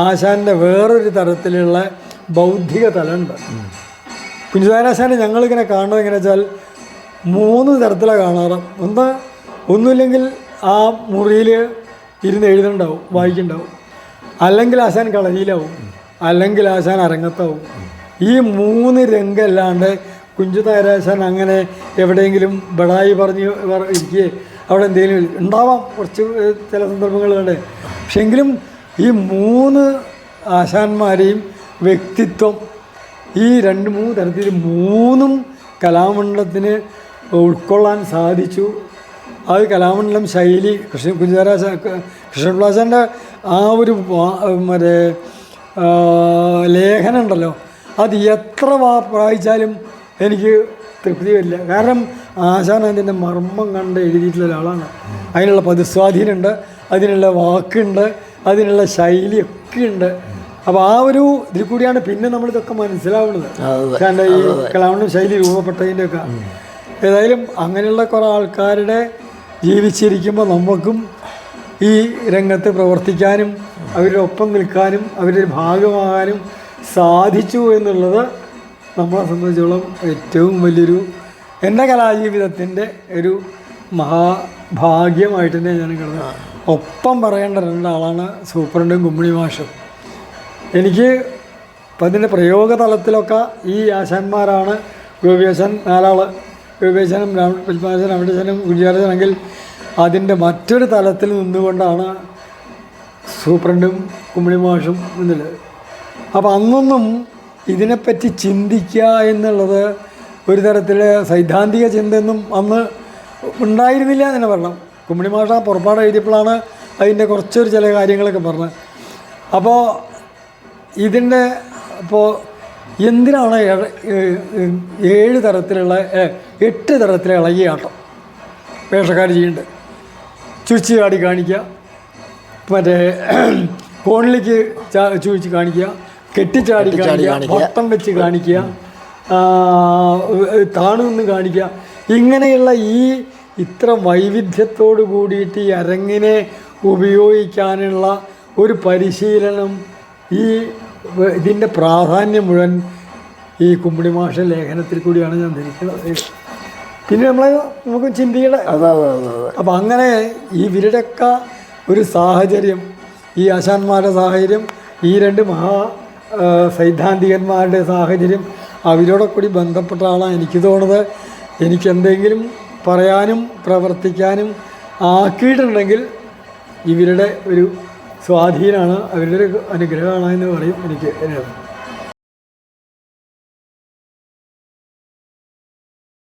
ആശാൻ്റെ വേറൊരു തരത്തിലുള്ള ബൗദ്ധിക തലമുണ്ട്. കുഞ്ചു നായരാശാനെ ഞങ്ങളിങ്ങനെ കാണുന്നത് എങ്ങനെ വെച്ചാൽ 3 തരത്തിലാണ് കാണാറ്. ഒന്നുമില്ലെങ്കിൽ ആ മുറിയിൽ ഇരുന്ന് എഴുതുന്നുണ്ടാവും, വായിക്കുന്നുണ്ടാവും, അല്ലെങ്കിൽ ആശാൻ കളരിയിലാവും, അല്ലെങ്കിൽ ആശാൻ അരങ്ങത്താവും. ഈ 3 രംഗമല്ലാണ്ട് കുഞ്ചു നായരാശാൻ അങ്ങനെ എവിടെയെങ്കിലും ബടായി പറഞ്ഞ് ഇരിക്കുകയെ അവിടെ എന്തെങ്കിലും ഉണ്ടാവാം കുറച്ച് ചില സന്ദർഭങ്ങളുണ്ട്. പക്ഷെ എങ്കിലും ഈ 3 ആശാന്മാരെയും വ്യക്തിത്വം ഈ 2-3 തരത്തിൽ 3 കലാമണ്ഡലത്തിന് ഉൾക്കൊള്ളാൻ സാധിച്ചു. അത് കലാമണ്ഡലം ശൈലി കൃഷ്ണപിള്ളാശാൻ്റെ ആ ഒരു മറ്റേ ലേഖനം ഉണ്ടല്ലോ, അത് എത്ര വായിച്ചാലും എനിക്ക് തൃപ്തി വരില്ല. കാരണം ആശാൻ അതിൻ്റെ മർമ്മം കണ്ട് എഴുതിയിട്ടുള്ള ഒരാളാണ്. അതിനുള്ള പദസ്വാധീനമുണ്ട്, അതിനുള്ള വാക്കുണ്ട്, അതിനുള്ള ശൈലിയൊക്കെ ഉണ്ട്. അപ്പോൾ ആ ഒരു ഇതിൽ കൂടിയാണ് പിന്നെ നമ്മളിതൊക്കെ മനസ്സിലാവുന്നത്. ആശാൻ്റെ ഈ കലാമണ്ഡലം ശൈലി രൂപപ്പെട്ടതിൻ്റെയൊക്കെ. ഏതായാലും അങ്ങനെയുള്ള കുറേ ആൾക്കാരുടെ ജീവിച്ചിരിക്കുമ്പോൾ നമുക്കും ഈ രംഗത്ത് പ്രവർത്തിക്കാനും അവരുടെ ഒപ്പം നിൽക്കാനും അവരുടെ ഭാഗമാകാനും സാധിച്ചു എന്നുള്ളത് നമ്മളെ സംബന്ധിച്ചോളം ഏറ്റവും വലിയൊരു എൻ്റെ കലാജീവിതത്തിൻ്റെ ഒരു മഹാഭാഗ്യമായിട്ട് തന്നെ ഞാൻ കിടന്നത്. ഒപ്പം പറയേണ്ട രണ്ടാളാണ് സൂപ്രണ്ടും കുമ്മിണി മാഷും. എനിക്ക് ഇപ്പം അതിൻ്റെ പ്രയോഗ തലത്തിലൊക്കെ ഈ ആശാന്മാരാണ്. ഗോപിയാശാൻ 4 ആൾ, ഗോപിയാശാനും പത്മനാഭൻ അമിതശാനും കുര്യാരശാനെങ്കിൽ അതിൻ്റെ മറ്റൊരു തലത്തിൽ നിന്നുകൊണ്ടാണ് സൂപ്രണ്ടും കുമ്മിണി മാഷും എന്നുള്ളത്. അപ്പം അന്നൊന്നും ഇതിനെപ്പറ്റി ചിന്തിക്കുക എന്നുള്ളത് ഒരു തരത്തിൽ സൈദ്ധാന്തിക ചിന്തയൊന്നും അന്ന് ഉണ്ടായിരുന്നില്ല എന്ന് പറയണം. കുമ്മിണി മാഷ പുറപ്പാട് എഴുതിയപ്പോഴാണ് അതിൻ്റെ കുറച്ചൊരു ചില കാര്യങ്ങളൊക്കെ പറഞ്ഞത്. അപ്പോൾ ഇതിൻ്റെ ഇപ്പോൾ എന്തിനാണ് 7 തരത്തിലുള്ള 8 തരത്തിലെ ഇളകിയാട്ടം വേഷക്കാർ ചെയ്യുന്നുണ്ട്? ചുഴിച്ച് ചാടി കാണിക്കുക, മറ്റേ കോണിലേക്ക് ചുഴിച്ച് കാണിക്കുക, കെട്ടിച്ചാടി കാണിക്കുക, വട്ടം വെച്ച് കാണിക്കുക, താണു നിന്ന് കാണിക്കുക. ഇങ്ങനെയുള്ള ഇത്ര വൈവിധ്യത്തോട് കൂടിയിട്ട് ഈ അരങ്ങിനെ ഉപയോഗിക്കാനുള്ള ഒരു പരിശീലനം, ഇതിൻ്റെ പ്രാധാന്യം മുഴുവൻ ഈ കുമ്മിണി മാഷ ലേഖനത്തിൽ കൂടിയാണ് ഞാൻ ധരിക്കുന്നത്. പിന്നെ നമുക്ക് ചിന്തിയുടെ അപ്പം അങ്ങനെ ഇവരുടെയൊക്കെ ഒരു സാഹചര്യം, ഈ ആശാന്മാരുടെ സാഹചര്യം, ഈ 2 സൈദ്ധാന്തികന്മാരുടെ സാഹചര്യം, അവരോടൊക്കെ കൂടി ബന്ധപ്പെട്ട ആളാണ് എനിക്ക് തോന്നുന്നത്. എനിക്കെന്തെങ്കിലും പറയാനും പ്രവർത്തിക്കാനും ആക്കിയിട്ടുണ്ടെങ്കിൽ ഇവരുടെ ഒരു സ്വാധീനമാണ്, അവരുടെ ഒരു അനുഗ്രഹമാണ് എന്ന് പറയും എനിക്ക്.